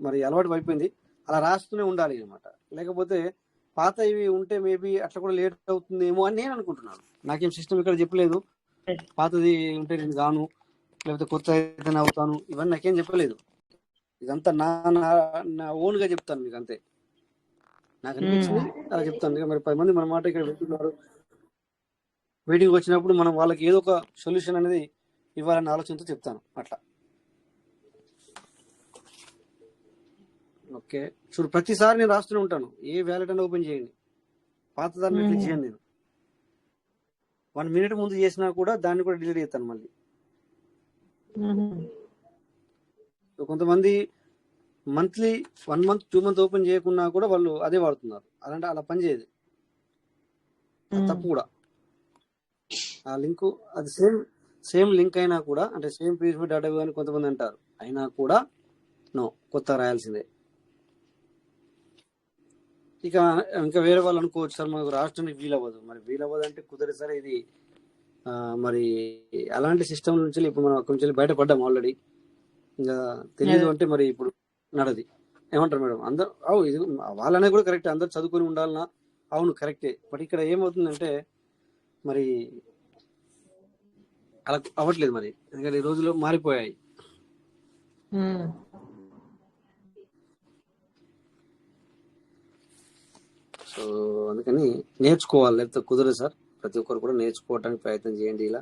మరి అలవాటు అయిపోయింది, అలా రాస్తూనే ఉండాలి అనమాట. లేకపోతే పాత ఇవి ఉంటే మేబీ అట్లా కూడా లేట్ అవుతుందేమో అని నేను అనుకుంటున్నాను. నాకేం సిస్టమ్ ఇక్కడ చెప్పలేదు, పాతది ఉంటే నేను గాను, లేకపోతే కొత్త అయితే అవుతాను, ఇవన్నీ నాకేం చెప్పలేదు. ఇదంతా నా ఓన్ గా చెప్తాను మీకు, అంతే. నాకు అనిపించింది అలా చెప్తాను. మరి 10 మంది మన మాట ఇక్కడ వింటున్నారు, మీటింగ్ వచ్చినప్పుడు మనం వాళ్ళకి ఏదో ఒక సొల్యూషన్ అనేది ఇవ్వాలనే ఆలోచనతో చెప్తాను అట్లా. ఓకే, చూడు ప్రతిసారి నేను రాస్తూనే ఉంటాను. ఏ వ్యాలెట్ అని ఓపెన్ చేయండి, పాత దాన్ని క్లిక్ చేయండి. నేను 1 మినిట్ ముందు చేసినా కూడా దాన్ని కూడా డిలీట్ చేస్తాను మళ్ళీ. కొంతమంది మంత్లీ 1 మంత్ 2 మంత్ ఓపెన్ చేయకున్నా కూడా వాళ్ళు అదే వాడుతున్నారు. అలాంటి అలా పని చేయదు, తప్పు కూడా. ఆ లింక్ అది సేమ్ లింక్ అయినా కూడా, అంటే సేమ్ పీవీసీ డేటా అని కొంతమంది అంటారు, అయినా కూడా నో, కొత్త రాయాల్సిందే. ఇంకా వేరే వాళ్ళు అనుకోవచ్చు సార్ మనకు రాష్ట్రానికి వీలవ్వదు. మరి వీలవ్వదు అంటే కుదరదు సార్. ఇది మరి అలాంటి సిస్టమ్ నుంచి ఇప్పుడు మనం అక్కడి నుంచి బయటపడ్డాం ఆల్రెడీ. ఇంకా తెలియదు అంటే మరి ఇప్పుడు నడది. ఏమంటారు మేడం? అందరు ఇది వాళ్ళనే కూడా కరెక్ట్, అందరు చదువుకొని ఉండాలన్నా అవును కరెక్టే. బట్ ఇక్కడ ఏమవుతుందంటే మరి అలా అవ్వట్లేదు మరి, ఎందుకంటే ఈ రోజుల్లో మారిపోయాయి. సో అందుకని నేర్చుకోవాలి, లేకపోతే కుదరదు సార్. ప్రతి ఒక్కరు కూడా నేర్చుకోవడానికి ప్రయత్నం చేయండి. ఇలా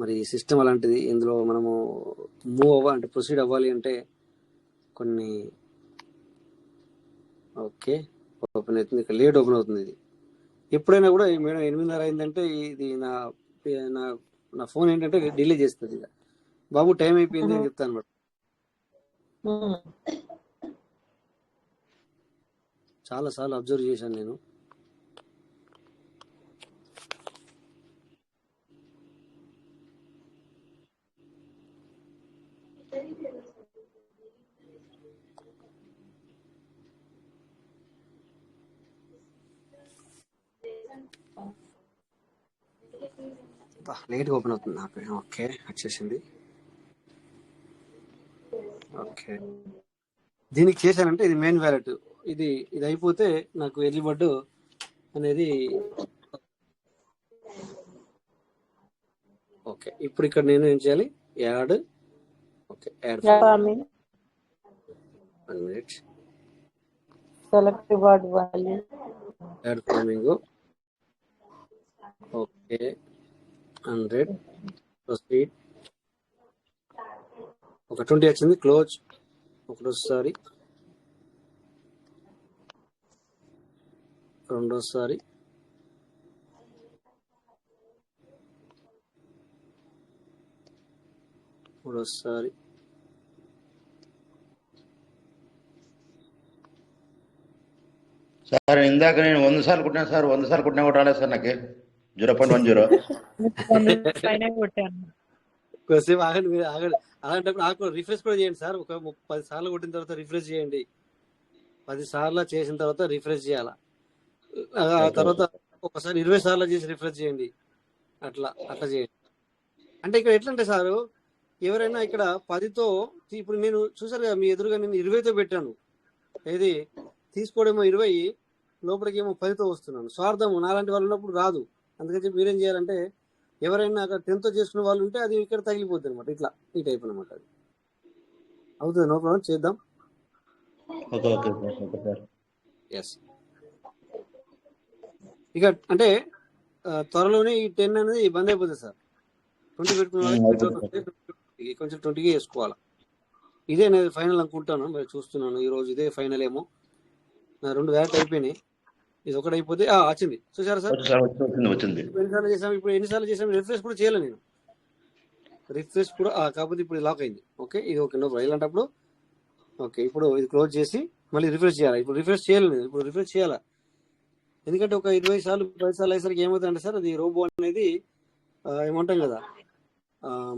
మరి సిస్టమ్ అలాంటిది, ఇందులో మనము మూవ్ అవ్వాలంటే, ప్రొసీడ్ అవ్వాలి అంటే కొన్ని ఓకే ఓపెన్ అవుతుంది, ఇక్కడ లేట్ ఓపెన్ అవుతుంది. ఇది ఎప్పుడైనా కూడా మేడం 8:30 అయిందంటే ఇది నా నా నా ఫోన్ ఏంటంటే డిలే చేస్తుంది. ఇక బాబు టైం అయిపోయింది అని చెప్తాను మేడం. చాలా సార్లు అబ్జర్వ్ చేశాను నేను. లేట్గా ఓపెన్ అవుతుంది నాకు. ఓకే వచ్చేసింది. ఓకే దీనికి చేశానంటే ఇది మెయిన్ వ్యాలెట్. ఇది అయిపోతే నాకు ఎర్లీ బర్డ్ అనేది. ఓకే ఇప్పుడు ఇక్కడ నేను ఏం చేయాలి? Add. Okay add farming, 1 minute. select reward value, add farming. Okay 100 proceed. ఒక 20 వచ్చింది. క్లోజ్ ఒకటోసారి, రెండోసారి, మూడోసారి, సార్ ఇందాక నేను 100 సార్లు కుట్టినా సార్, 100 సార్లు కుట్టినా కూడా రాలేదు సార్ నాకు 0.10. పైన కొట్టాను. కొద్దిసేపు ఆగండి, మీరు ఆగండి. అలాంటప్పుడు ఆకు రిఫ్రెష్ కూడా చేయండి సార్. ఒక 10 సార్లు కొట్టిన తర్వాత రిఫ్రెష్ చేయండి. 10 సార్లు చేసిన తర్వాత రిఫ్రెష్ చేయాలా. ఆ తర్వాత ఒకసారి 20 సార్లు చేసి రిఫ్రెష్ చేయండి. అట్లా చేయండి. అంటే ఇక్కడ ఎట్లా అంటే సారు, ఎవరైనా ఇక్కడ 10తో, ఇప్పుడు నేను చూసారు కదా మీ ఎదురుగా, నేను 20తో పెట్టాను. ఏది తీసుకోవడమో 20, లోపలికి ఏమో 10తో వస్తున్నాను. స్వార్థము నాలాంటి వాళ్ళు ఉన్నప్పుడు రాదు. అందుకని చెప్పి మీరేం చేయాలంటే, ఎవరైనా అక్కడ 10తో చేసుకున్న వాళ్ళు ఉంటే అది ఇక్కడ తగిలిపోద్ది అనమాట. ఇట్లా ఈ టైప్ అనమాట. అది అవుతుంది. నో ప్రాబ్లం, చేద్దాం. ఎస్ ఇక అంటే త్వరలోనే ఈ 10 అనేది బంద్ అయిపోతుంది సార్. 20 పెట్టుకున్న వాళ్ళకి కొంచెం 20కి వేసుకోవాలి. ఇదే నేను ఫైనల్ అనుకుంటాను. మరి చూస్తున్నాను ఈ రోజు ఇదే ఫైనల్ ఏమో. 2 వ్యాట్ అయిపోయినాయి, ఇది ఒకటి అయిపోతే వచ్చింది. చూసారా సార్? వచ్చింది. ఎన్నిసార్లు చేసాం? ఇప్పుడు ఎన్నిసార్లు చేసాం? రిఫ్రెష్ కూడా చేయలే నేను. రిఫ్రెష్ కూడా కాకపోతే ఇప్పుడు లాక్ అయింది. ఓకే ఇది ఓకే నో. ఇలాంటప్పుడు ఓకే ఇప్పుడు ఇది క్లోజ్ చేసి మళ్ళీ రిఫ్రెష్ చేయాలి. ఇప్పుడు రిఫ్రెష్ చేయాలి నేను, ఇప్పుడు రిఫ్రెష్ చేయాలా. ఎందుకంటే ఒక 20 సార్లు 10 సార్లు అయ్యేసరికి ఏమవుతుందంటే సార్, అది రోబో అనేది ఏమంటాం కదా,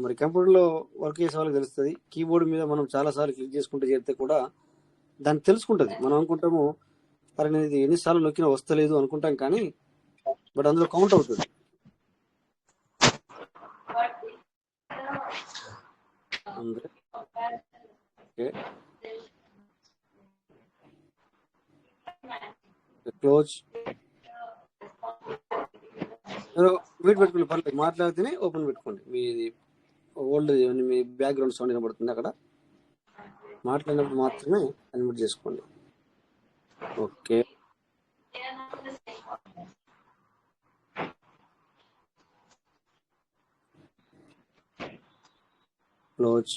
మరి కంప్యూటర్లో వర్క్ చేసే వాళ్ళకి తెలుస్తుంది. కీబోర్డ్ మీద మనం చాలా సార్లు క్లిక్ చేసుకుంటూ చేస్తే కూడా దాన్ని తెలుసుకుంటుంది. మనం అనుకుంటాము అరే నేను ఇది ఎన్నిసార్లు నొక్కినా వస్తలేదు అనుకుంటాం, కానీ బట్ అందులో కౌంట్ అవుతుంది. క్లోజ్. వెయిట్ పెట్టుకోండి, పర్లేదు, మాట్లాడితేనే ఓపెన్ పెట్టుకోండి. మీది ఓల్డ్ మీ బ్యాక్గ్రౌండ్ సౌండ్ వినబడుతుంది అక్కడ. మాట్లాడినప్పుడు మాత్రమే అన్మ్యూట్ చేసుకోండి. Okay close.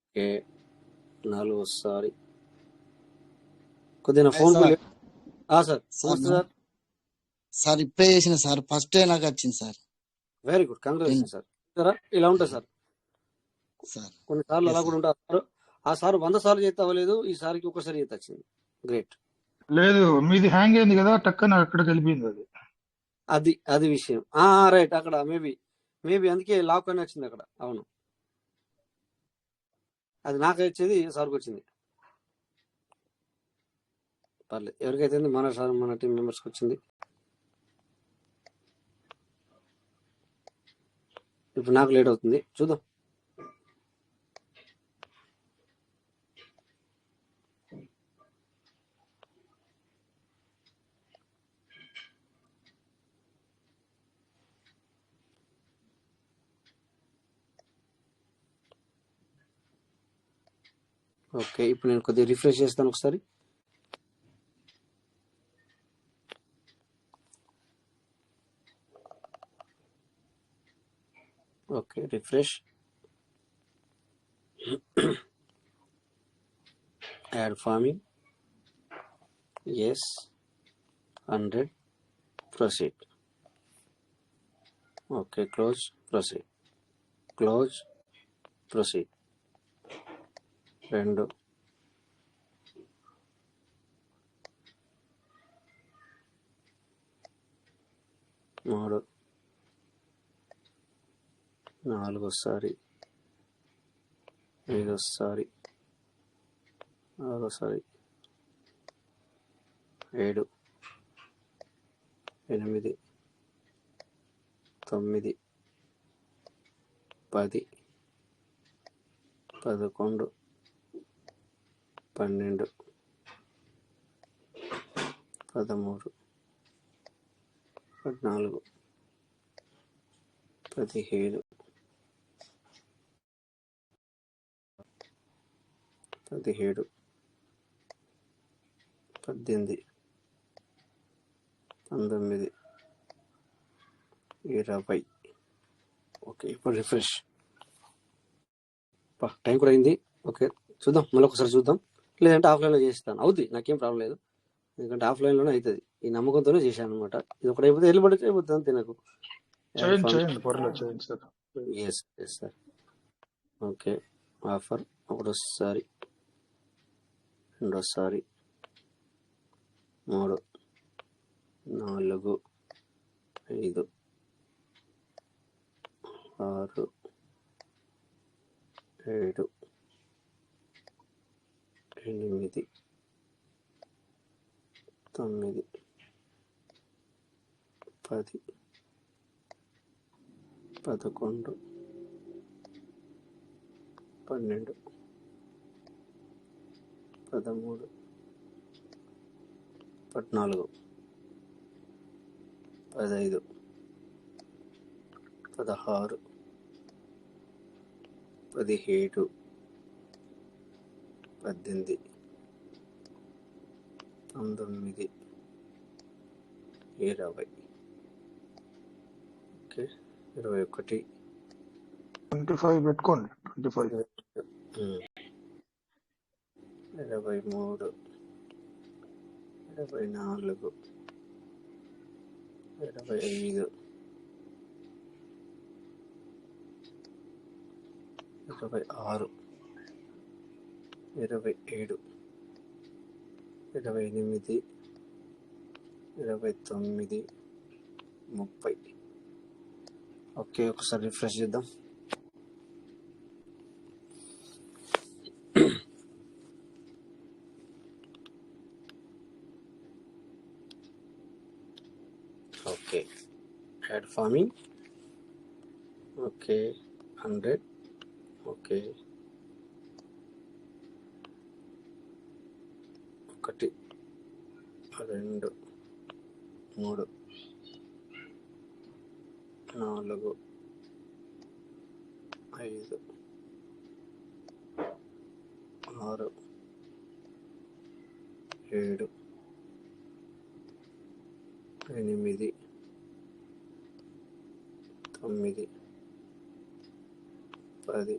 ఓకే 4సారి కొద్దిగా ఫోన్ సార్. సార్ ఇప్పుడే చేసిన సార్, ఫస్ట్ డే నాకు వచ్చింది sir. Very good, congratulation sir. ఇలా ఉంటుంది సార్. కొన్నిసార్లు అలా కూడా ఉంటారు. ఆ సార్ 100 సార్లు చేస్తే అవ్వలేదు, ఈ సారికి ఒక్కసారి చేస్తే వచ్చింది. గ్రేట్. లేదు మీది హ్యాంగ్ అయింది కదా, టక్కన అక్కడికి వెళ్ళిపోయింది అది విషయం. రైట్, అక్కడ మేబీ అందుకే లాక్ అని వచ్చింది అక్కడ. అవును, అది నాకు వచ్చేది సార్కి వచ్చింది. పర్లేదు, ఎవరికైతే మన టీం మెంబర్స్కి వచ్చింది. ఇప్పుడు నాకు లేట్ అవుతుంది, చూద్దాం. ఓకే, ఇప్పుడు నేను కొద్దిగా రిఫ్రెష్ చేస్తాను ఒకసారి. Okay, refresh. Add farming, yes, 100, proceed. Okay, close, proceed, close, proceed. 2, 3, 4 సారి, 5 సారి, 6 సారి, 7, 8, 9, 10, 11, 12, 13, 14, 17, 18, 19, 20. ఓకే, ఇప్పుడు రిఫ్రెష్. టైం కూడా అయింది. ఓకే, చూద్దాం, మళ్ళీ ఒకసారి చూద్దాం. లేదంటే ఆఫ్లైన్లో చేస్తాను, అవుతుంది, నాకేం ప్రాబ్లం లేదు. ఎందుకంటే ఆఫ్లైన్లోనే అవుతుంది. ఈ నమ్మకంతోనే చేశాను అనమాట. ఇది ఒకటి అయిపోతే వెళ్ళిపడితే అయిపోతుంది అంతే నాకు. చేయండి పర్లేదు చేయండి sir. Yes yes sir. Okay, offer ఒకటోసారి, రెండోసారి, 3, 4, 5, 6, 7, 8, 9, 10, 11, 12, 13, 14, 15, 16, 17, 18, 19, 20. ఓకే, 21, 25 పెట్టుకోండి. 25 23, 24, 25, 26, 27, 28, 29, 30. ఓకే, ఒకసారి రిఫ్రెష్ చేద్దాం. Okay, add farming, okay, 100, okay, 1, 2, 3, 4, 5, 6, 7, 8, 9, 10, 11, 12,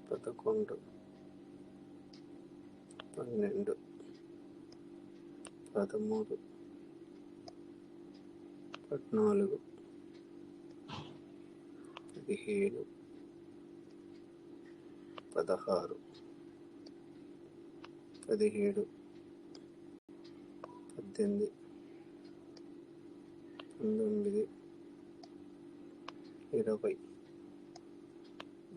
13, 14, 15, 16, 17, 18, 19, 20, 21, 22,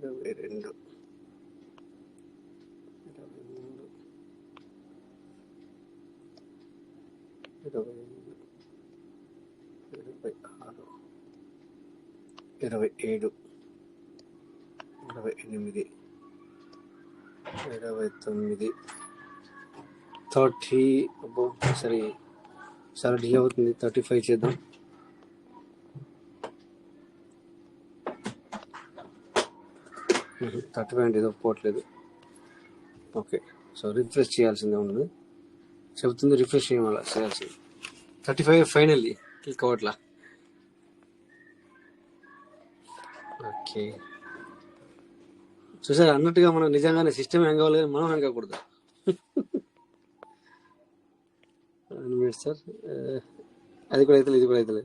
23, 24, 26, 27, 28, 29, 30. అబ్బో సరే చాలా డిలే అవుతుంది. 35 చేద్దాం. థర్టీ ఫైవ్ ఏదో పోవట్లేదు. ఓకే, సో రిఫ్రెష్ చేయాల్సిందే ఉన్నది చెబుతుంది. రిఫ్రెష్ చేయాల్సింది. 35 ఫైనల్లీ క్లిక్ అవ్వట్లా. ఓకే, చూసారు అన్నట్టుగా మనం నిజంగానే సిస్టమ్ హ్యాంగ్ అవ్వాలి కానీ మనం హ్యాంగ్ అవ్వకూడదు. సార్ అది కూడా అయితే ఇది కూడా అయితే.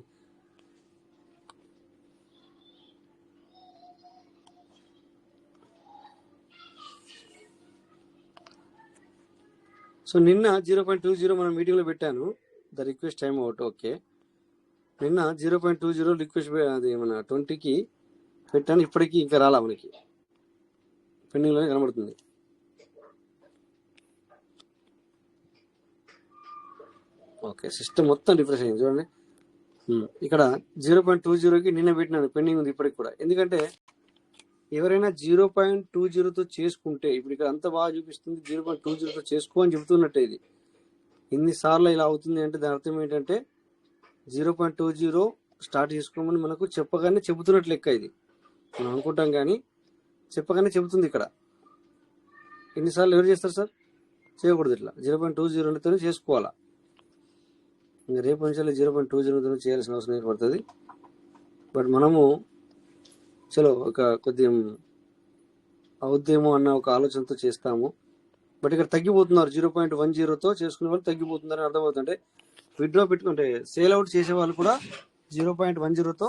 సో నిన్న 0.20 మనం మీటింగ్లో పెట్టాను, the request time out. Okay, నిన్న 0.20 రిక్వెస్ట్ అది మన 20కి పెట్టాను. ఇప్పటికీ ఇంకా రాలా, మనకి పెండింగ్లోనే కనబడుతుంది. ఓకే, సిస్టమ్ మొత్తం రిఫ్రెష్ అయింది చూడండి. ఇక్కడ 0.20కి నిన్న పెట్టినాను, పెండింగ్ ఉంది ఇప్పటికి కూడా. ఎందుకంటే ఎవరైనా 0.20తో చేసుకుంటే, ఇప్పుడు ఇక్కడ అంత బాగా చూపిస్తుంది 0.20తో చేసుకో అని చెబుతున్నట్టే. ఇది ఎన్నిసార్లు ఇలా అవుతుంది అంటే దాని అర్థం ఏంటంటే 0.20 స్టార్ట్ చేసుకోమని మనకు చెప్పగానే చెబుతున్నట్లు లెక్క. ఇది మనం అనుకుంటాం కానీ చెప్పగానే చెబుతుంది. ఇక్కడ ఎన్నిసార్లు ఎవరు చేస్తారు సార్? చేయకూడదు. ఇట్లా 0.20తో చేసుకోవాలా. ఇంకా రేపు నుంచి 0.20తో చేయాల్సిన అవసరం ఏర్పడుతుంది. బట్ మనము చలో ఒక కొద్దిగా అవుద్దేమో అన్న ఒక ఆలోచనతో చేస్తాము. బట్ ఇక్కడ తగ్గిపోతున్నారు. 0.10తో చేసుకునే వాళ్ళు తగ్గిపోతున్నారని అర్థమవుతుంటే, విత్డ్రా పెట్టుకుంటే సేల్ అవుట్ చేసే వాళ్ళు కూడా 0.10తో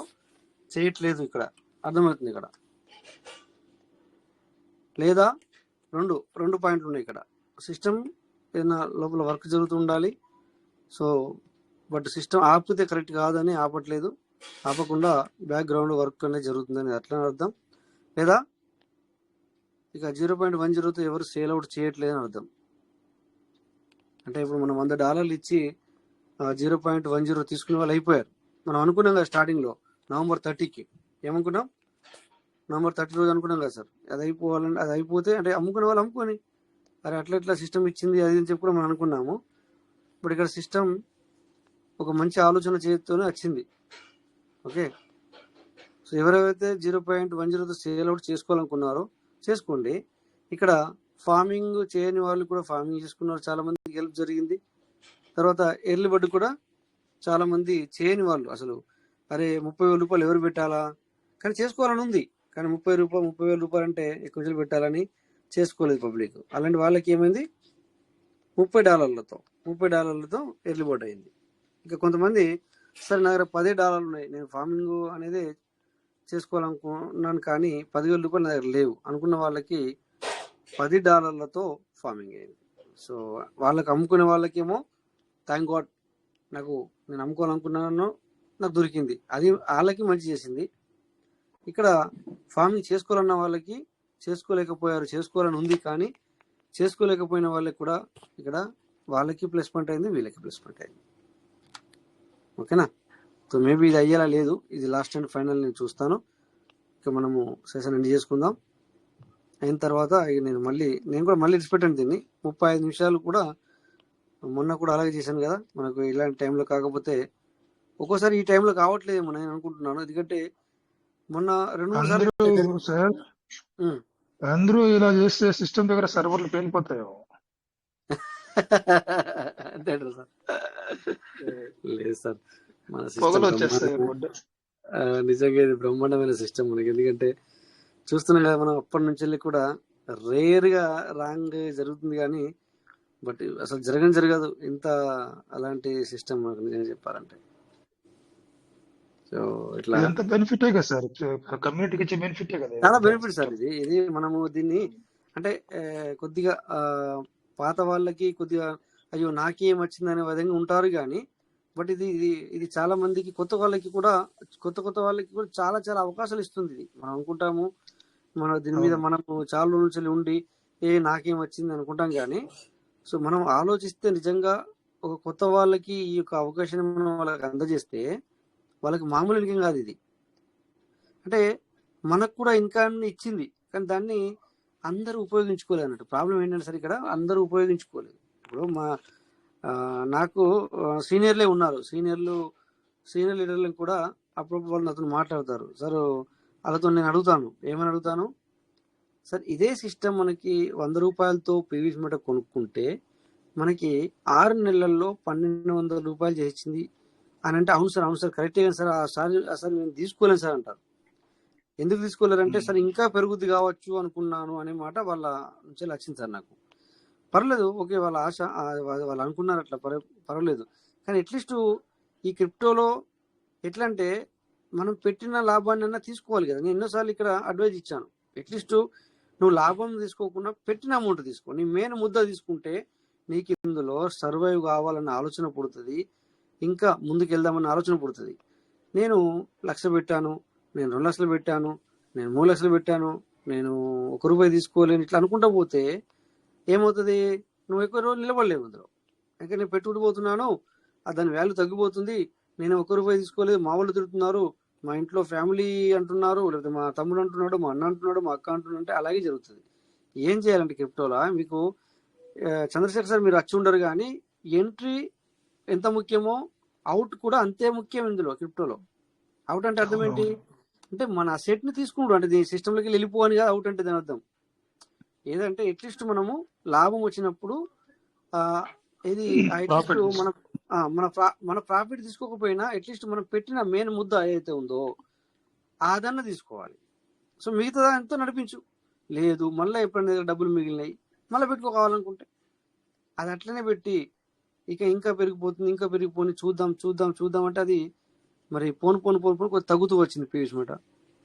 చేయట్లేదు. ఇక్కడ అర్థమవుతుంది. ఇక్కడ లేదా రెండు పాయింట్లు ఉన్నాయి. ఇక్కడ సిస్టమ్ ఏదైనా లోపల వర్క్ జరుగుతూ ఉండాలి. సో బట్ సిస్టమ్ ఆపితే కరెక్ట్ కాదని ఆపట్లేదు. ఆపకుండా బ్యాక్గ్రౌండ్ వర్క్ అనేది జరుగుతుందని అట్లా అర్థం. లేదా ఇక 0.10తో ఎవరు సేల్ అవుట్ చేయట్లేదు అని అర్థం. అంటే ఇప్పుడు మనం $100 ఇచ్చి 0.10 తీసుకునే వాళ్ళు అయిపోయారు. మనం అనుకున్నాం కదా స్టార్టింగ్లో నవంబర్ 30కి. ఏమనుకున్నాం? నవంబర్ 30 రోజు అనుకున్నాం కదా సార్. అది అయిపోవాలంటే అది అయిపోతే అంటే అమ్ముకునే వాళ్ళు అమ్ముకొని అరే అట్లా సిస్టమ్ ఇచ్చింది అది అని చెప్పి కూడా మనం అనుకున్నాము. బట్ ఇక్కడ సిస్టమ్ ఒక మంచి ఆలోచన చేతితోనే వచ్చింది. ఓకే, సో ఎవరైతే 0.10తో సేల్ అవుట్ చేసుకోవాలనుకున్నారో చేసుకోండి. ఇక్కడ ఫార్మింగ్ చేయని వాళ్ళు కూడా ఫార్మింగ్ చేసుకున్నారు, చాలా మందికి హెల్ప్ జరిగింది. తర్వాత ఎర్లీ బర్డ్ కూడా చాలా మంది చేయని వాళ్ళు అసలు అరే 30,000 రూపాయలు ఎవరు పెట్టాలా కానీ చేసుకోవాలని ఉంది, కానీ 30,000 రూపాయలు అంటే ఎక్కువ రోజులు పెట్టాలని చేసుకోలేదు పబ్లిక్. అలాంటి వాళ్ళకి ఏమైంది, $30తో ఎర్లీ బర్డ్ అయింది. ఇంకా కొంతమంది సరే నా దగ్గర $10 ఉన్నాయి, నేను ఫార్మింగ్ అనేది చేసుకోవాలనుకున్నాను కానీ 10,000 రూపాయలు నా దగ్గర లేవు అనుకున్న వాళ్ళకి $10తో ఫార్మింగ్ అయింది. సో వాళ్ళకి అమ్ముకునే వాళ్ళకేమో థ్యాంక్ గాడ్ నేను అమ్ముకోవాలనుకున్నాను నాకు దొరికింది, అది వాళ్ళకి మంచి చేసింది. ఇక్కడ ఫార్మింగ్ చేసుకోవాలన్న వాళ్ళకి చేసుకోలేకపోయారు, చేసుకోవాలని ఉంది కానీ చేసుకోలేకపోయిన వాళ్ళకి కూడా ఇక్కడ వాళ్ళకి ప్లస్ పాయింట్ అయింది, వీళ్ళకి ప్లస్ పాయింట్ అయింది. ఓకేనా? సో మేబీ ఇది అయ్యేలా లేదు, ఇది లాస్ట్ అండ్ ఫైనల్ నేను చూస్తాను. ఇక మనము సెషన్ ఎండ్ చేసుకుందాం. అయిన తర్వాత నేను కూడా మళ్ళీ ఇచ్చిపెట్టాను దీన్ని 35 నిమిషాలు కూడా. మొన్న కూడా అలాగే చేశాను కదా, మనకు ఇలాంటి టైంలో కాకపోతే ఒక్కోసారి ఈ టైంలో కావట్లేదేమో నేను అనుకుంటున్నాను. ఎందుకంటే మొన్న 2-3 సార్లు సార్ అందరూ ఇలా చేస్తే సిస్టమ్ దగ్గర సర్వర్లు పేలిపోతాయేమో. అంతేంటారు సార్? లేదు సార్, మన పొగలు వచ్చేస్తాయి. నిజంగా ఇది బ్రహ్మాండమైన సిస్టమ్ మనకి. ఎందుకంటే చూస్తున్నాం కదా మనం అప్పటి నుంచి కూడా రేర్గా రాంగ్ జరుగుతుంది కానీ బట్ అసలు జరగదు ఇంత అలాంటి సిస్టమ్ మనకు నిజంగా చెప్పాలంటే. సో ఇట్లా ఎంత బెనిఫిటే కదా సార్, కమ్యూనిటీకి ఇచ్చే బెనిఫిటే కదా, చాలా బెనిఫిట్ సార్. ఇది మనము దీన్ని అంటే కొద్దిగా పాత వాళ్ళకి కొద్దిగా అయ్యో నాకేం వచ్చింది అనే విధంగా ఉంటారు కానీ బట్ ఇది చాలా మందికి కొత్త వాళ్ళకి కూడా చాలా చాలా అవకాశాలు ఇస్తుంది. ఇది మనం అనుకుంటాము మన దీని మీద మనము చాలా రోజుల నుంచి ఉండి నాకేం వచ్చింది అనుకుంటాం కానీ సో మనం ఆలోచిస్తే నిజంగా ఒక కొత్త వాళ్ళకి ఈ యొక్క అవకాశం మనం వాళ్ళకి అందజేస్తే వాళ్ళకి మామూలు ఇన్కమ్ కాదు ఇది. అంటే మనకు కూడా ఇన్కమ్ ఇచ్చింది, కానీ దాన్ని అందరూ ఉపయోగించుకోలేదు అన్నట్టు. ప్రాబ్లం ఏంటంటే సార్ ఇక్కడ అందరూ ఉపయోగించుకోలేదు. ఇప్పుడు నాకు సీనియర్లే ఉన్నారు, సీనియర్ లీడర్లను కూడా అప్పుడప్పుడు వాళ్ళు నాతో మాట్లాడతారు. సార్ వాళ్ళతో నేను అడుగుతాను, ఏమని అడుగుతాను, సార్ ఇదే సిస్టమ్ మనకి 100 రూపాయలతో పీవీసీ మీటర్ కొనుక్కుంటే మనకి 6 నెలల్లో 1200 రూపాయలు చేసింది అని అంటే, అవును సార్ కరెక్టే సార్, సార్ నేను తీసుకోలేను సార్ అంటారు. ఎందుకు తీసుకోలేరంటే, సార్ ఇంకా పెరుగుద్ది కావచ్చు అనుకున్నాను అనే మాట వాళ్ళ నుంచి వచ్చింది సార్ నాకు. పర్లేదు, ఓకే, వాళ్ళ ఆశ, వాళ్ళు అనుకున్నారు అట్లా, పర్వాలేదు. కానీ అట్లీస్ట్ ఈ క్రిప్టోలో ఎట్లా అంటే మనం పెట్టిన లాభాన్ని అన్నా తీసుకోవాలి కదా. నేను ఎన్నోసార్లు ఇక్కడ అడ్వైజ్ ఇచ్చాను, అట్లీస్ట్ నువ్వు లాభం తీసుకోకుండా పెట్టిన అమౌంట్ తీసుకో. నీ మెయిన్ ముద్ద తీసుకుంటే నీకు ఇందులో సర్వైవ్ కావాలన్న ఆలోచన పుడుతుంది, ఇంకా ముందుకు వెళ్దామన్న ఆలోచన పుడుతుంది. నేను 1,00,000 పెట్టాను, నేను 2 లక్షలు పెట్టాను, నేను 3 లక్షలు పెట్టాను, నేను ₹1 తీసుకోలేను, ఇట్లా అనుకుంటా పోతే ఏమవుతుంది, నువ్వు ఎక్కువ రోజులు నిలబడలేవు అందులో. ఇంకా నేను పెట్టుబడి పోతున్నాను, దాని వాల్యూ తగ్గిపోతుంది, నేను ₹1 తీసుకోలేదు, మా వాళ్ళు తిడుతున్నారు, మా ఇంట్లో ఫ్యామిలీ అంటున్నారు, లేకపోతే మా తమ్ముడు అంటున్నాడు, మా అన్న అంటున్నాడు, మా అక్క అంటున్నాడు, అంటే అలాగే జరుగుతుంది. ఏం చేయాలంటే క్రిప్టోలా మీకు చంద్రశేఖర్ సార్ మీరు వచ్చి ఉండరు, కానీ ఎంట్రీ ఎంత ముఖ్యమో అవుట్ కూడా అంతే ముఖ్యం ఇందులో క్రిప్టోలో. అవుట్ అంటే అర్థం ఏంటి అంటే మన సెట్ ని తీసుకుంటాం, అంటే దీని సిస్టంలోకి వెళ్ళిపోవని కాదు అవుట్ అంటే. దాని అర్థం ఏదంటే అట్లీస్ట్ మనము లాభం వచ్చినప్పుడు ఇది అట్లీస్ట్ మన ప్రాఫిట్ తీసుకోకపోయినా అట్లీస్ట్ మనం పెట్టిన మెయిన్ ముద్ద ఏదైతే ఉందో అదన్నా తీసుకోవాలి. సో మిగతా ఎంతో నడిపించు, లేదు మళ్ళీ ఎప్పుడైనా డబ్బులు మిగిలినాయి మళ్ళీ పెట్టుకోవాలనుకుంటే అది అట్లనే పెట్టి ఇంకా పెరిగిపోని చూద్దాం అంటే అది మరి పోను కొంచెం తగ్గుతూ వచ్చింది పీవీసీ మీట.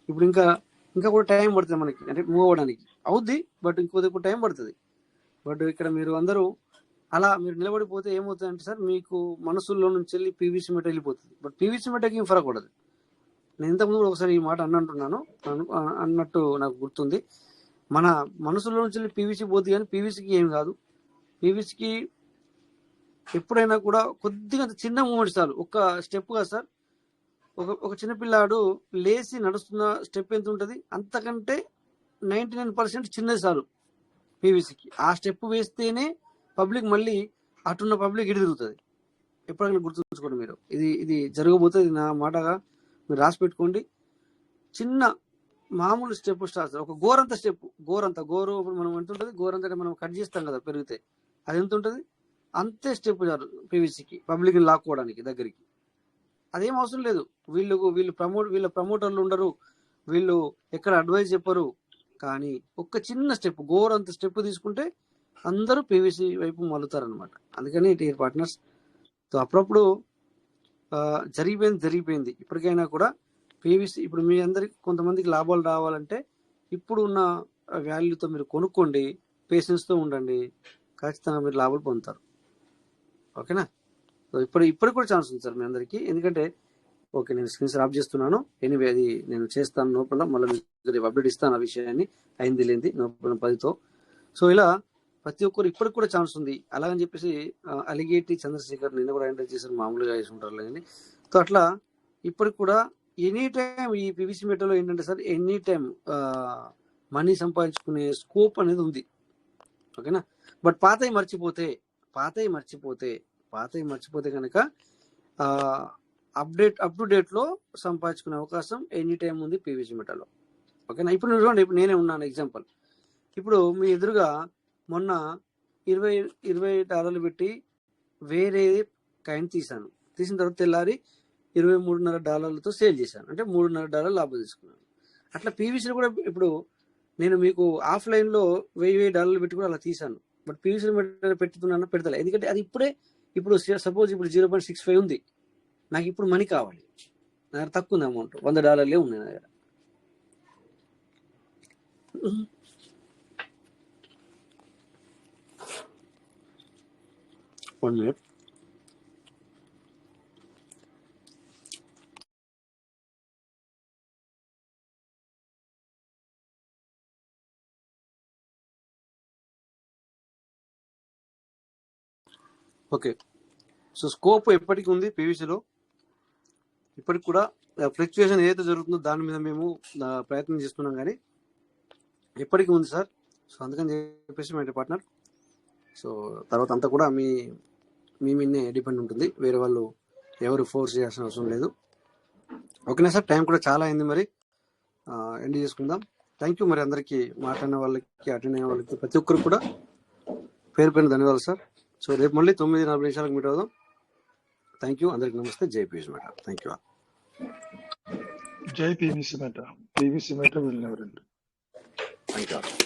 ఇప్పుడు ఇంకా కూడా టైం పడుతుంది మనకి, అంటే మూవ్ అవ్వడానికి అవుద్ది, బట్ ఇంకో టైం పడుతుంది. బట్ ఇక్కడ మీరు అందరూ అలా మీరు నిలబడిపోతే ఏమవుతుంది అంటే సార్, మీకు మనసుల్లో నుంచి వెళ్ళి పీవీసీ మీట వెళ్ళిపోతుంది. బట్ పీవీసీ మీటకి ఏం ఫరక్ పడదు. నేను ఇంతకుముందు కూడా ఒకసారి ఈ మాట అన్నట్టు నాకు గుర్తుంది. మన మనసులో నుంచి వెళ్ళి పీవీసీ పోతుంది, కానీ పీవీసీకి ఏం కాదు. పీవీసీకి ఎప్పుడైనా కూడా కొద్దిగా చిన్న మూమెంట్స్ చాలు. ఒక స్టెప్ కదా సార్, ఒక చిన్నపిల్లాడు లేచి నడుస్తున్న స్టెప్ ఎంత ఉంటుంది, అంతకంటే 99% చిన్నది చాలు పీవీసీకి. ఆ స్టెప్ వేస్తేనే పబ్లిక్ మళ్ళీ అటున్న పబ్లిక్ ఇటు తిరుగుతుంది. ఎప్పుడైనా గుర్తుంచుకోండి మీరు, ఇది జరగబోతుంది. నా మాటగా మీరు రాసి పెట్టుకోండి. చిన్న మామూలు స్టెప్ స్టార్ట్, ఒక గోరంత స్టెప్, గోరు ఇప్పుడు మనం ఎంత ఉంటుంది, గోరంత అంటే మనం కట్ చేస్తాం కదా పెరిగితే, అది ఎంత ఉంటుంది అంతే స్టెప్ చాలు పీవీసీకి, పబ్లిక్ లాక్కోవడానికి దగ్గరికి. అదేం అవసరం లేదు. వీళ్ళ ప్రమోటర్లు ఉండరు, వీళ్ళు ఎక్కడ అడ్వైజ్ చెప్పరు, కానీ ఒక్క చిన్న స్టెప్, గోరంత స్టెప్ తీసుకుంటే అందరూ పీవీసీ వైపు మలుతారు అనమాట. అందుకని డియర్ పార్ట్నర్స్, సో అప్పుడప్పుడు జరిగిపోయింది. ఇప్పటికైనా కూడా పీవీసీ ఇప్పుడు మీ అందరికి కొంతమందికి లాభాలు రావాలంటే ఇప్పుడు ఉన్న వాల్యూతో మీరు కొనుక్కోండి, పేషెన్స్తో ఉండండి, ఖచ్చితంగా మీరు లాభాలు పొందుతారు. ఓకేనా? సో ఇప్పుడు కూడా ఛాన్స్ ఉంది సార్ మీ అందరికీ. ఎందుకంటే ఓకే, నేను స్క్రీన్ షాట్ ఆఫ్ చేస్తున్నాను. ఎనీవే అది నేను చేస్తాను, నో ప్రాబ్లం. మళ్ళీ మీకు అప్డేట్ ఇస్తాను ఆ విషయాన్ని, అయింది లేనిది, నో ప్రాబ్లం 10తో. సో ఇలా ప్రతి ఒక్కరు ఇప్పటికి కూడా ఛాన్స్ ఉంది. అలాగని చెప్పేసి అలిగేటి చంద్రశేఖర్ నిన్న కూడా ఎంటర్ చేశారు, మామూలుగా వేసి ఉంటారు లేదని. సో అట్లా ఇప్పటికి కూడా ఎనీ టైం ఈ పీవీసీ మీటర్లో ఏంటంటే సార్, ఎనీ టైం మనీ సంపాదించుకునే స్కోప్ అనేది ఉంది. ఓకేనా? బట్ పాతవి మర్చిపోతే కనుక అప్ టు డేట్ లో సంపాదించుకునే అవకాశం ఎనీ టైం ఉంది పీవీసీ మీటర్లో. ఓకేనా? ఇప్పుడు చూడండి, ఇప్పుడు నేనే ఉన్నాను ఎగ్జాంపుల్. ఇప్పుడు మీ ఎదురుగా మొన్న $20 పెట్టి వేరే కాయిన్ తీసిన తర్వాత తెల్లారి $23.5 సేల్ చేశాను, అంటే $3.5 లాభం తీసుకున్నాను. అట్లా పీవీసీలో కూడా ఇప్పుడు నేను మీకు ఆఫ్లైన్ లో $1000 పెట్టి కూడా అలా తీసాను. బట్ పీవీసీ పెడుతున్నాను, పెడతలే. ఎందుకంటే అది ఇప్పుడు సపోజ్ ఇప్పుడు 0.65 ఉంది, నాకు ఇప్పుడు మనీ కావాలి, నా దగ్గర తక్కువ ఉంది అమౌంట్, $100 ఉన్నాయి నా దగ్గర. One minute. Okay, so scope ఎప్పటికీ ఉంది పీవీసీలో. ఇప్పటికి కూడా ఫ్లక్చుయేషన్ ఏదైతే జరుగుతుందో దాని మీద మేము ప్రయత్నం చేస్తున్నాం, కానీ ఎప్పటికీ ఉంది సార్. సో అందుకని చెప్పేసి మై పార్ట్నర్, సో తర్వాత అంతా కూడా మీ మీదనే డిపెండ్ ఉంటుంది, వేరే వాళ్ళు ఎవరు ఫోర్స్ చేయాల్సిన అవసరం లేదు. ఓకేనా సార్, టైం కూడా చాలా అయింది, మరి ఎండ్ చేసుకుందాం. థ్యాంక్ యూ మరి అందరికీ, మాట్లాడిన వాళ్ళకి, అటెండ్ అయిన వాళ్ళకి, ప్రతి ఒక్కరు కూడా పేరు పేరు ధన్యవాదాలు సార్. సో రేపు మళ్ళీ 9:40 మీట్ అవుదాం. థ్యాంక్ యూ, అందరికి నమస్తే. జై పీవీసీ మేట. Thank you. జై PVC Meta. PVC Meta will never end. Thank you.